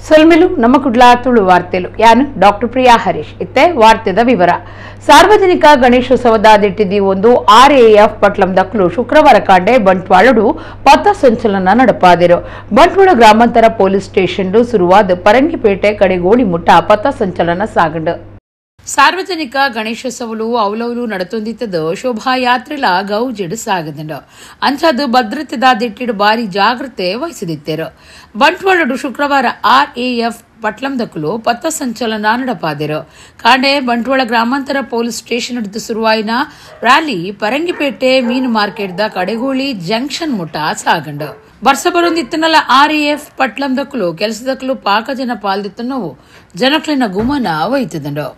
ಸೊಲ್ಮೆಲು ನಮ್ಮ ಕುಡ್ಲಾ ತುಳು ವಾರ್ತೆಲು ಯಾನು ಡಾಕ್ಟರ್ ಪ್ರಿಯಾ ಹರೀಶ್ ಇತ್ತೆ ವಾರ್ತೆದ ವಿವರ. ಸಾರ್ವಜನಿಕ ಗಣೇಶೋತ್ಸವದ ದಿಟ್ಟಿದಿ ಒಂದು RAF ಪಟ್ಲಂ ದಕ್ಕಲು ಶುಕ್ರವಾರ ಕಾಂಡೆ ಬಂಟ್ವಾಳಡು ಪಥ ಸಂಚಲನ ನಡಪಾದಿರು. ಬಂಟ್ವಾಳ ಗ್ರಾಮಾಂತರ ಪೊಲೀಸ್ ಸ್ಟೇಷನ್ ಶುರುವಾದ ಪರಂಗಿಪೇಟೆ ಕಡೆಗೋಳಿ ಮುಟ್ಟ ಪಥ ಸಂಚಲನ ಸಾಗಂಡು. ಸಾರ್ವಜನಿಕ ಗಣೇಶೋತ್ಸವಲು ಅವಲವಲು ನಡತೊಂದಿತ್ತದ ಶೋಭಾಯಾತ್ರೆಲ ಗೌಜಿಡು ಸಾಗದಂಡು. ಅಂಚದು ಭದ್ರತೆದ ದಿಟ್ಟಿಡು ಬಾರಿ ಜಾಗ್ರತೆ ವಹಿಸಿದಿತ್ತೇರು. ಬಂಟ್ವಾಳಡು ಶುಕ್ರವಾರ RAF ಪಟ್ಲಂ ದಕ್ಕಲು ಪಥ ಸಂಚಲನ ನಡಪಾದಿರು. ಕಾಂಡೆ ಬಂಟ್ವಾಳ ಗ್ರಾಮಾಂತರ ಪೊಲೀಸ್ ಸ್ಟೇಷನ್ ಹಿಡಿದು ಶುರುವಾಯಿನ ರ್ಯಾಲಿ ಪರಂಗಿಪೇಟೆ ಮೀನು ಮಾರ್ಕೆಟ್ ದ ಕಡೆಗೋಳಿ ಜಂಕ್ಷನ್ ಮುಟ್ಟ ಸಾಗಂಡು. ವರ್ಷ ಬರೊಂದಿತ್ತನಲ್ಲ RAF ಪಟ್ಲಂ ದಕ್ಕಲು ಕೆಲಸದಕ್ಕಲು ಪಾಕ ಜನ ಪಾಲ್ದಿತ್ತನವು ಜನಕ್ಲಿನ ಗುಮನ ವಹಿತದಂಡು.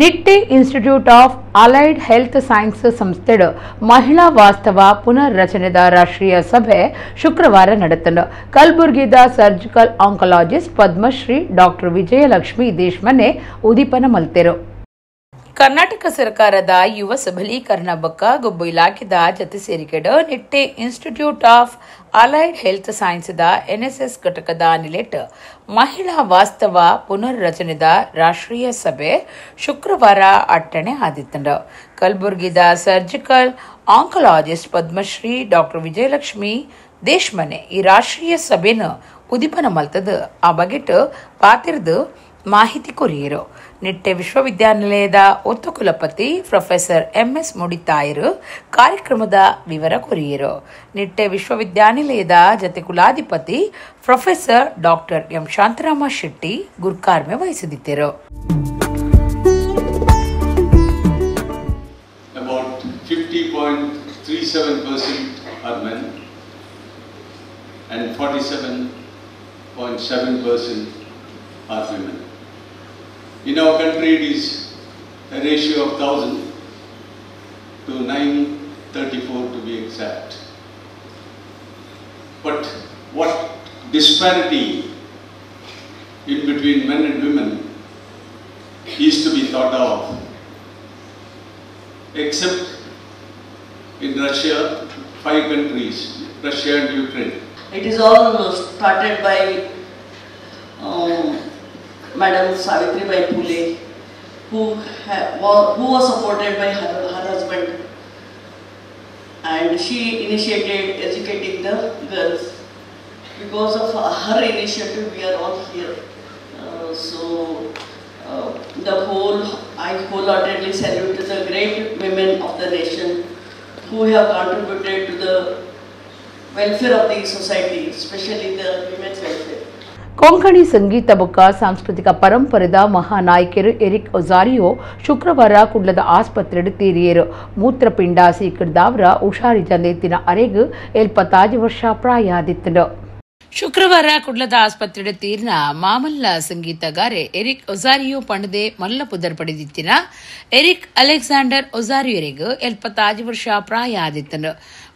Nitte Institute of Allied Health Science ಸಂಸ್ಥೆಡ್ ಮಹಿಳಾ ವಾಸ್ತವ ಪುನರ್ರಚನೆದ ರಾಷ್ಟ್ರೀಯ ಸಭೆ ಶುಕ್ರವಾರ ನಡೆತಂಡು. ಕಲಬುರ್ಗಿದ surgical oncologist Padmashri doctor Vijayalakshmi Deshmane ಉದೀಪನ ಮಲ್ತೆರು. ಕರ್ನಾಟಕ ಸರ್ಕಾರದ ಯುವ ಸಬಲೀಕರಣ ಬೊಕ್ಕ ಗೊಬ್ಬು ಇಲಾಖೆದ ಜತೆ ಸೇರಿಕೆಡು Nitte Institute of Allied Health Science ದ NSS ಘಟಕದ ನಿಲೆಟ್ ಮಹಿಳಾ ವಾಸ್ತವ ಪುನರ್ರಚನೆದ ರಾಷ್ಟ್ರೀಯ ಸಭೆ ಶುಕ್ರವಾರ ಅಟ್ಟಣೆ ಆದಿತ್ತಂಡು. ಕಲಬುರ್ಗಿದ surgical oncologist Padmashri doctor Vijayalakshmi Deshmane ಈ ರಾಷ್ಟ್ರೀಯ ಸಭೆನ ಉದೀಪನ ಮಲ್ತದ ಆ ಬಗೆಟ್ ಪಾತಿರ್ದು ಮಾಹಿತಿ ಕೊರಿಯರು. ನಿಟ್ಟೆ ವಿಶ್ವವಿದ್ಯಾನಿಲಯದ ಒತ್ತು ಕುಲಪತಿ ಪ್ರೊಫೆಸರ್ MS ಮುಡಿತಾಯರು ಕಾರ್ಯಕ್ರಮದ ವಿವರ ಕೊರಿಯರು. ನಿಟ್ಟೆ ವಿಶ್ವವಿದ್ಯಾನಿಲಯದ ಜತೆ ಕುಲಾಧಿಪತಿ professor doctor M Shantarama Shetty ಗುರ್ಕಾರ್ಮೆ ವಹಿಸಿದ್ದರು. About 50.37% are men and 47.7% are women. In our country, it is a ratio of 1,000 to 934 to be exact. But what disparity in between men and women is to be thought of, except in Russia, 5 countries, Russia and Ukraine. It is all started by Madam Savitribai Phule, who was supported by her husband, and she initiated educating the girls. Because of her initiative, we are all here. I wholeheartedly salute the great women of the nation who have contributed to the welfare of the society, especially the women's welfare. Konkani ಸಂಗೀತ ಬೊಕ್ಕ ಸಾಂಸ್ಕೃತಿಕ ಪರಂಪರೆದ ಮಹಾನಾಯಕರು Eric ಒಜಾರಿಯೋ ಶುಕ್ರವಾರ ಕುಡ್ಲದ ಆಸ್ಪತ್ರೆಡ್ ತೀರಿಯರು. ಮೂತ್ರಪಿಂಡ ಸೀಕರ್ದಾವ್ರ ಹುಷಾರಿಜಂದೇತಿನ ಅರೆಗ್ 75 ವರ್ಷ ಪ್ರಾಯ ಆದಿತ್ತಂಡು. ಶುಕ್ರವಾರ ಕುಡ್ಲದ ಆಸ್ಪತ್ರೆಡ್ ತೀರ್ನ ಮಾಮಲ್ಲ ಸಂಗೀತಗಾರೆ ಎರಿಕ್ ಒಜಾರಿಯೋ ಪಂಡದೆ ಮಲ್ಲ ಪುದರ್ ಪಡೆದಿತ್ತಿನ ಎರಿಕ್ ಅಲೆಕ್ಸಾಂಡರ್ ಒಜಾರಿಯೋರೆಗ್ 75 ವರ್ಷ ಪ್ರಾಯ ಆದಿತ್ತಂಡು.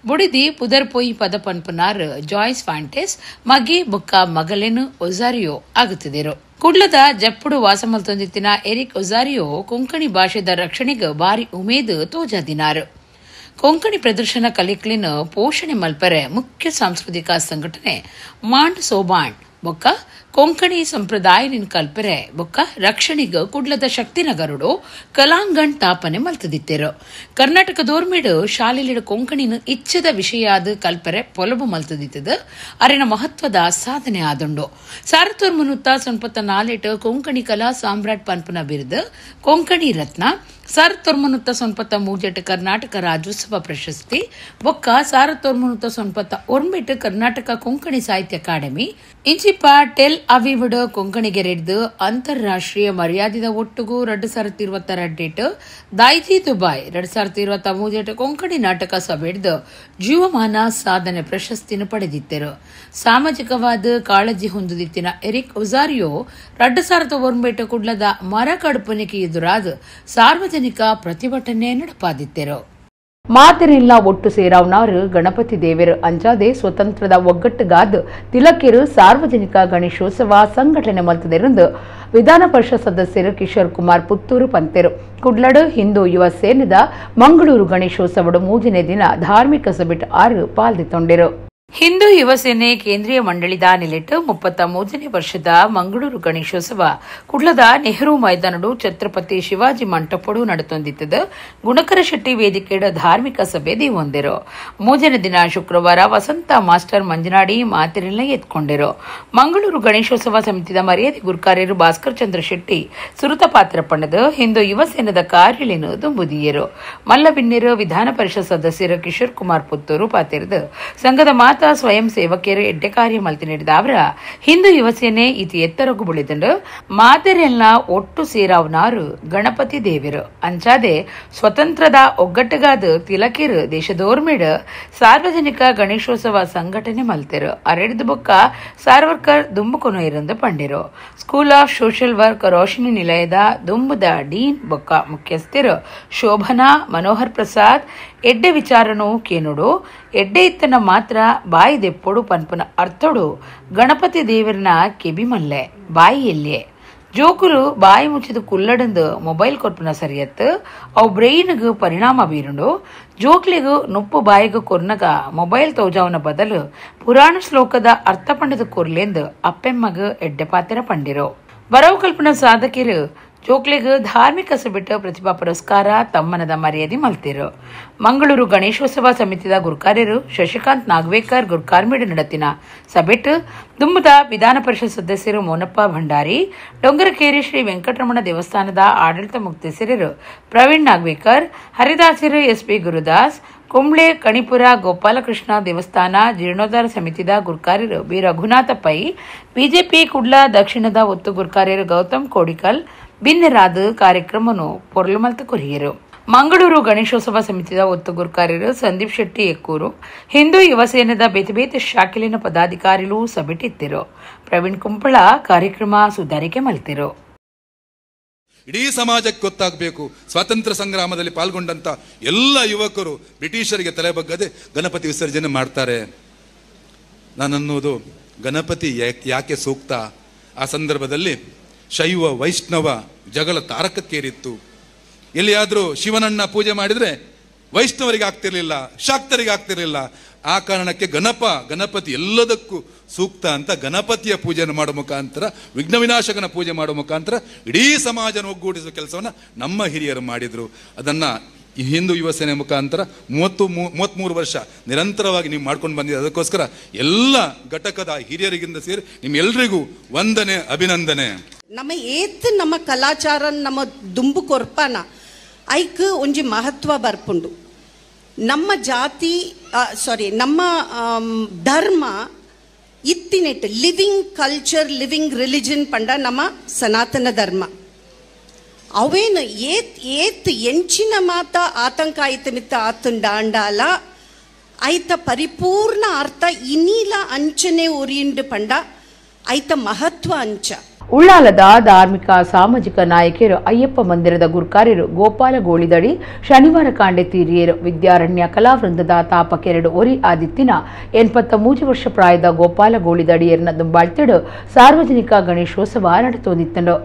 ಬುಡಿದಿ ಪುದರ್ ಪೊಯ್ ಪದ ಪನ್ಪನಾರ್ ಜಾಯ್ಸ್ ಫಾಂಟೆಸ್ ಮಗೆ ಬೊಕ್ಕ ಮಗಲೆನು ಒಜಾರಿಯೋ ಆಗುತ್ತಿದ್ದರು. ಕುಡ್ಲದ ಜಪ್ಪುಡು ವಾಸ ಮಲ್ತೊಂದಿತ್ತಿನ ಎರಿಕ್ ಒಜಾರಿಯೋ ಕೊಂಕಣಿ ಭಾಷೆದ ರಕ್ಷಣೆಗೆ ಬಾರಿ ಉಮೇದು ತೋಜಾದಿನಾರು. ಕೊಂಕಣಿ ಪ್ರದರ್ಶನ ಕಲಿಕ್ಲಿನ ಪೋಷಣೆ ಮಲ್ಪರೆ ಮುಖ್ಯ ಸಾಂಸ್ಕೃತಿಕ ಸಂಘಟನೆ ಮಾಂಡ್ ಸೋಬಾಂಡ್ ಬೊಕ್ಕ ಕೊಂಕಣಿ ಸಂಪ್ರದಾಯನಿನ್ ಕಲ್ಪರೆ ಬೊಕ್ಕ ರಕ್ಷಣಿಗ ಕುಡ್ಲದ ಶಕ್ತಿನಗರುಡು ಕಲಾಂಗಣ್ ತಾಪನೆ ಮಲ್ತದಿತ್ತೇರು. ಕರ್ನಾಟಕ ದೋರ್ಮಿಡು ಶಾಲೆಲಿಡು ಕೊಂಕಣಿನ ಇಚ್ಛದ ವಿಷಯಾದ ಕಲ್ಪರೆ ಪೊಲಬು ಮಲ್ತದಿತ್ತದ ಅರಿನ ಮಹತ್ವದ ಸಾಧನೆ ಆದುಂಡು. 1994 ಕೊಂಕಣಿ ಕಲಾ ಸಾಮ್ರಾಟ್ ಪನ್ಪನ ಬಿರುದು ಕೊಂಕಣಿ ರತ್ನ, 1993 ಕರ್ನಾಟಕ ರಾಜ್ಯೋತ್ಸವ ಪ್ರಶಸ್ತಿ ಬೊಕ್ಕ 1991 ಕರ್ನಾಟಕ ಕೊಂಕಣಿ ಸಾಹಿತ್ಯ ಅಕಾಡೆಮಿ ಇಂಚಿಪ ಟೆಲ್ ಅವಿವಡ್ ಕೊಂಕಣಿಗೆ ರೆಡ್ದು ಅಂತಾರಾಷ್ಟ್ರೀಯ ಮರ್ಯಾದಿದ ಒಟ್ಟುಗೂ 2022 ದಾಯ್ಜಿ ದುಬಾಯ್ 2023 ಕೊಂಕಣಿ ನಾಟಕ ಸಭೆಡ್ದು ಜೀವಮಾನ ಸಾಧನೆ ಪ್ರಶಸ್ತಿನ ಪಡೆದಿದ್ದರು. ಸಾಮಾಜಿಕವಾದ ಕಾಳಜಿ ಹೊಂದಿದ್ದಿನ ಎರಿಕ್ ಒಜಾರಿಯೋ 2001 ಕುಡ್ಲದ ಮರ ಕಡುಪನಿಗೆ ಎದುರಾದ ಸಾರ್ವಜನಿಕ ಪ್ರತಿಭಟನೆ ನಡೆಪಾದಿದ್ದರು. ಮಾತಿನಿಲ್ಲ ಒಟ್ಟು ಸೇರಾವ್ನಾರು ಗಣಪತಿ ದೇವರು ಅಂಜಾದೆ ಸ್ವತಂತ್ರದ ಒಗ್ಗಟ್ಟುಗಾದ್ ತಿಲಕಿರು ಸಾರ್ವಜನಿಕ ಗಣೇಶೋತ್ಸವ ಸಂಘಟನೆ ಮಲ್ತದಿರಂದು ವಿಧಾನ ಪರಿಷತ್ ಸದಸ್ಯರು ಕಿಶೋರ್ ಕುಮಾರ್ ಪುತ್ತೂರು ಪಂತೆರು ಕುಡ್ಲಡು ಹಿಂದೂ ಯುವ ಸೇನೆದ ಮಂಗಳೂರು ಗಣೇಶೋತ್ಸವದ ಮೂಜನೇ ದಿನ ಧಾರ್ಮಿಕ ಸಭೆಟ್ ಆರು ಪಾಲ್ಗೊಂಡಿರು. ಹಿಂದೂ ಯುವ ಸೇನೆ ಕೇಂದ್ರೀಯ ಮಂಡಳಿದ ನಿಲೆಟ್ಟು 33ನೇ ವರ್ಷದ ಮಂಗಳೂರು ಗಣೇಶೋತ್ಸವ ಕುಡ್ಲದ ನೆಹರು ಮೈದಾನಡು ಛತ್ರಪತಿ ಶಿವಾಜಿ ಮಂಟಪಡು ನಡೆತೊಂದಿತ್ತದ ಗುಣಕರ ಶೆಟ್ಟಿ ವೇದಿಕೆಯ ಧಾರ್ಮಿಕ ಸಭೆ ದೀವೊಂದಿರು. ಮೂಜನೇ ದಿನ ಶುಕ್ರವಾರ ವಸಂತ ಮಾಸ್ಟರ್ ಮಂಜನಾಡಿ ಮಾತಿರಲ್ಲ ಎತ್ಕೊಂಡಿರು. ಮಂಗಳೂರು ಗಣೇಶೋತ್ಸವ ಸಮಿತಿದ ಮರ್ಯಾದೆ ಗುರುಕಾರ್ಯರು ಭಾಸ್ಕರ್ ಚಂದ್ರ ಶೆಟ್ಟಿ ಸುರುತ ಪಾತ್ರ ಪಣ್ಣದು ಹಿಂದೂ ಯುವ ಸೇನೆದ ಕಾರ್ಯಲಿನ ದುಂಬುದಿಯರು. ಮಲ್ಲಬಿನ್ನೇರು ವಿಧಾನ ಪರಿಷತ್ ಸದಸ್ಯರು ಕಿಶೋರ್ ಕುಮಾರ್ ಪುತ್ತೂರು ಪಾತಿರದು ಸಂಘದ ಸ್ವಯಂ ಸೇವಕಿಯರು ಎಡ್ಡೆ ಕಾರ್ಯ ಮಲ್ತಿ ನೀಡಿದ ಅವರ ಹಿಂದೂ ಯುವ ಸೇನೆ ಇತಿ ಎತ್ತರಗು ಬೆಳೆದಂಡು ಮಾತೆರೆಲ್ಲ ಒಟ್ಟು ಸೇರಾವ್ನಾರು ಗಣಪತಿ ದೇವರು ಅಂಚಾದೆ ಸ್ವತಂತ್ರದ ಒಗ್ಗಟ್ಟುಗಾದ ತಿಲಕಿರು ದೇಶದೋರ್ಮೇಡ ಸಾರ್ವಜನಿಕ ಗಣೇಶೋತ್ಸವ ಸಂಘಟನೆ ಮಲ್ತಿರು. ಅರೆಡಿದ ಬೊಕ್ಕ ಸಾರ್ವರ್ಕರ್ ದುಂಬುಕೊನು ಇರಂದು ಪಂಡಿರು. School of Social Work Roshini ನಿಲಯದ ದುಂಬುದ ಡೀನ್ ಬೊಕ್ಕ ಮುಖ್ಯಸ್ಥರು ಶೋಭನಾ ಮನೋಹರ್ ಪ್ರಸಾದ್ ಎಡ್ಡೆ ವಿಚಾರನು ಕೇನುಡು ಎಡ್ಡೆ ಇತ್ತನ ಮಾತ್ರ ಬಾಯಿ ದೆಪ್ಪೊಡು ಪನ್ಪನ ಅರ್ಥಡು ಗಣಪತಿ ದೇವರನ ಕೆಬಿಮಲ್ಲೆ ಬಾಯಿ ಎಲ್ಲೆ ಜೋಕುಲು ಬಾಯಿ ಮುಚ್ಚಿದ ಕುಲ್ಲಡಂದು ಮೊಬೈಲ್ ಕೊರ್ಪನ ಸರಿಯತ್ತು ಅವು ಬ್ರೈನ್ಗೂ ಪರಿಣಾಮ ಬೀರುಂಡು ಜೋಕ್ಲಿಗೂ ನುಪ್ಪು ಬಾಯಿಗೂ ಕೊರ್ನಗ ಮೊಬೈಲ್ ತೋಜಾವನ ಬದಲು ಪುರಾಣ ಶ್ಲೋಕದ ಅರ್ಥ ಪಂಡದ ಕೊರ್ಲೆಂದು ಅಪ್ಪೆಮ್ಮಗ ಎಡ್ಡೆ ಪಾತ್ರ ಪಂಡಿರು. ಬರವು ಕಲ್ಪನಾ ಸಾಧಕಿರು ಜೋಕ್ಲೆಗ್ ಧಾರ್ಮಿಕ ಸಭೆಟ್ ಪ್ರತಿಭಾ ಪುರಸ್ಕಾರ ತಮ್ಮನದ ಮರ್ಯಾದೆ ಮಲ್ತಿರು. ಮಂಗಳೂರು ಗಣೇಶೋತ್ಸವ ಸಮಿತಿದ ಗುರುಕಾರ್ಯರು ಶಶಿಕಾಂತ್ ನಾಗವೇಕರ್ ಗುರುಕಾರ್ಮಿಡ್ ನಡತಿನ ಸಭೆಟ್ ದುಂಬದ ವಿಧಾನ ಪರಿಷತ್ ಸದಸ್ಯರು ಮೋನಪ್ಪ ಭಂಡಾರಿ, ಡೊಂಗರಕೇರಿ ಶ್ರೀ ವೆಂಕಟರಮಣ ದೇವಸ್ಥಾನದ ಆಡಳಿತ ಮುಖ್ಯಸ್ಥರು ಪ್ರವೀಣ್ ನಾಗವೇಕರ್, ಹರಿದಾಸರು ಎಸ್ಪಿ ಗುರುದಾಸ್, ಕುಂಬ್ಳೆ ಕಣಿಪುರ ಗೋಪಾಲಕೃಷ್ಣ ದೇವಸ್ಥಾನ ಜೀರ್ಣೋದ್ಧಾರ ಸಮಿತಿದ ಗುರುಕಾರ್ಯರು ಬಿ ರಘುನಾಥ ಪೈ, ಬಿಜೆಪಿ ಕುಡ್ಲ ದಕ್ಷಿಣದ ಒತ್ತು ಗುರುಕಾರ್ಯರು ಗೌತಮ್ ಕೋಡಿಕಲ್ ಬಿನ್ನೆರಾದ ಕಾರ್ಯಕ್ರಮವನ್ನು ಪೊರ್ಲುಮಲ್ತ ಕೊರಿಯರು. ಮಂಗಳೂರು ಗಣೇಶೋತ್ಸವ ಸಮಿತಿದ ಒತ್ತು ಗುರುಕಾರ್ಯರು ಸಂದೀಪ್ ಶೆಟ್ಟಿ ಎಕ್ಕೂರು, ಹಿಂದೂ ಯುವ ಸೇನೆದ ಬೇತೆ ಬೇತೆ ಶಾಖೆಲಿನ ಪದಾಧಿಕಾರಿಗಳು ಸಭೆಟಿತ್ತಿರು. ಪ್ರವೀಣ್ ಕುಂಪಳ ಕಾರ್ಯಕ್ರಮ ಸುಧಾರಿಕೆ ಮಲ್ತಿರು. ಇಡೀ ಸಮಾಜಕ್ಕೆ ಗೊತ್ತಾಗಬೇಕು, ಸ್ವಾತಂತ್ರ್ಯ ಸಂಗ್ರಾಮದಲ್ಲಿ ಪಾಲ್ಗೊಂಡಂತ ಎಲ್ಲ ಯುವಕರು ಬ್ರಿಟಿಷರಿಗೆ ತಲೆ ಬಗ್ಗದೆ ಗಣಪತಿ ವಿಸರ್ಜನೆ ಮಾಡ್ತಾರೆ. ನಾನನ್ನುವುದು ಗಣಪತಿ ಯಾಕೆ ಸೂಕ್ತ? ಆ ಸಂದರ್ಭದಲ್ಲಿ ಶೈವ ವೈಷ್ಣವ ಜಗಳ ತಾರಕಕ್ಕೇರಿತ್ತು. ಎಲ್ಲಿಯಾದರೂ ಶಿವನನ್ನ ಪೂಜೆ ಮಾಡಿದ್ರೆ ವೈಷ್ಣವರಿಗೆ ಆಗ್ತಿರ್ಲಿಲ್ಲ, ಶಾಕ್ತರಿಗೆ ಆಗ್ತಿರ್ಲಿಲ್ಲ. ಆ ಕಾರಣಕ್ಕೆ ಗಣಪತಿ ಎಲ್ಲದಕ್ಕೂ ಸೂಕ್ತ ಅಂತ ಗಣಪತಿಯ ಪೂಜೆಯನ್ನು ಮಾಡೋ ಮುಖಾಂತರ, ವಿಘ್ನ ವಿನಾಶಕನ ಪೂಜೆ ಮಾಡೋ ಮುಖಾಂತರ ಇಡೀ ಸಮಾಜನ ಒಗ್ಗೂಡಿಸುವ ಕೆಲಸವನ್ನು ನಮ್ಮ ಹಿರಿಯರು ಮಾಡಿದ್ರು. ಅದನ್ನ ಈ ಹಿಂದೂ ಯುವ ಸೇನೆ ಮುಖಾಂತರ 33 ವರ್ಷ ನಿರಂತರವಾಗಿ ನೀವು ಮಾಡ್ಕೊಂಡು ಬಂದಿದ್ದೀರಿ. ಅದಕ್ಕೋಸ್ಕರ ಎಲ್ಲ ಘಟಕದ ಹಿರಿಯರಿಗಿಂದ ಸೇರಿ ನಿಮ್ಮೆಲ್ಲರಿಗೂ ವಂದನೆ, ಅಭಿನಂದನೆ. ನಮ್ಮ ಕಲಾಚಾರ ನಮ್ಮ ದುಂಬು ಕೊರ್ಪನ ಐಕ್ ಒಂಜಿ ಮಹತ್ವ ಬರ್ಪುಂಡು. ನಮ್ಮ ಜಾತಿ ನಮ್ಮ ಧರ್ಮ ಇತ್ತಿನೆಟ್ ಲಿವಿಂಗ್ ಕಲ್ಚರ್, ಲಿವಿಂಗ್ ರಿಲಿಜನ್ ಪಂಡ ನಮ್ಮ ಸನಾತನ ಧರ್ಮ. ಅವೇನು ಏತ್ ಎಂಚಿನ ಮಾತ ಆತಂಕ ಆಯ್ತ ಮಿತ್ತ ಆತುಂಡಾಂಡಾಲ ಐತ ಪರಿಪೂರ್ಣ ಅರ್ಥ ಇನ್ನೀಲ ಅಂಚನೆ ಒರಿಯುಂಡು ಪಂಡ ಐತ ಮಹತ್ವ ಅಂಚ. ಉಳ್ಳಾಲದ ಧಾರ್ಮಿಕ ಸಾಮಾಜಿಕ ನಾಯಕರು ಅಯ್ಯಪ್ಪ ಮಂದಿರದ ಗುರುಕಾರ್ಯರು ಗೋಪಾಲ ಗೋಳಿದಡಿ ಶನಿವಾರ ಕಾಂಡೆ ತೀರಿಯರು. ವಿದ್ಯಾರಣ್ಯ ಕಲಾವೃಂದದ ತಾಪಕೆರಡು ಒರಿ ಆದಿತ್ತಿನ 83 ವರ್ಷ ಪ್ರಾಯದ ಗೋಪಾಲ ಗೋಳಿದಡಿಯರ್ನ ದುಂಬಾಳ್ತಿಡು ಸಾರ್ವಜನಿಕ ಗಣೇಶೋತ್ಸವ ನಡೆತೋದಿತ್ತಂಡು.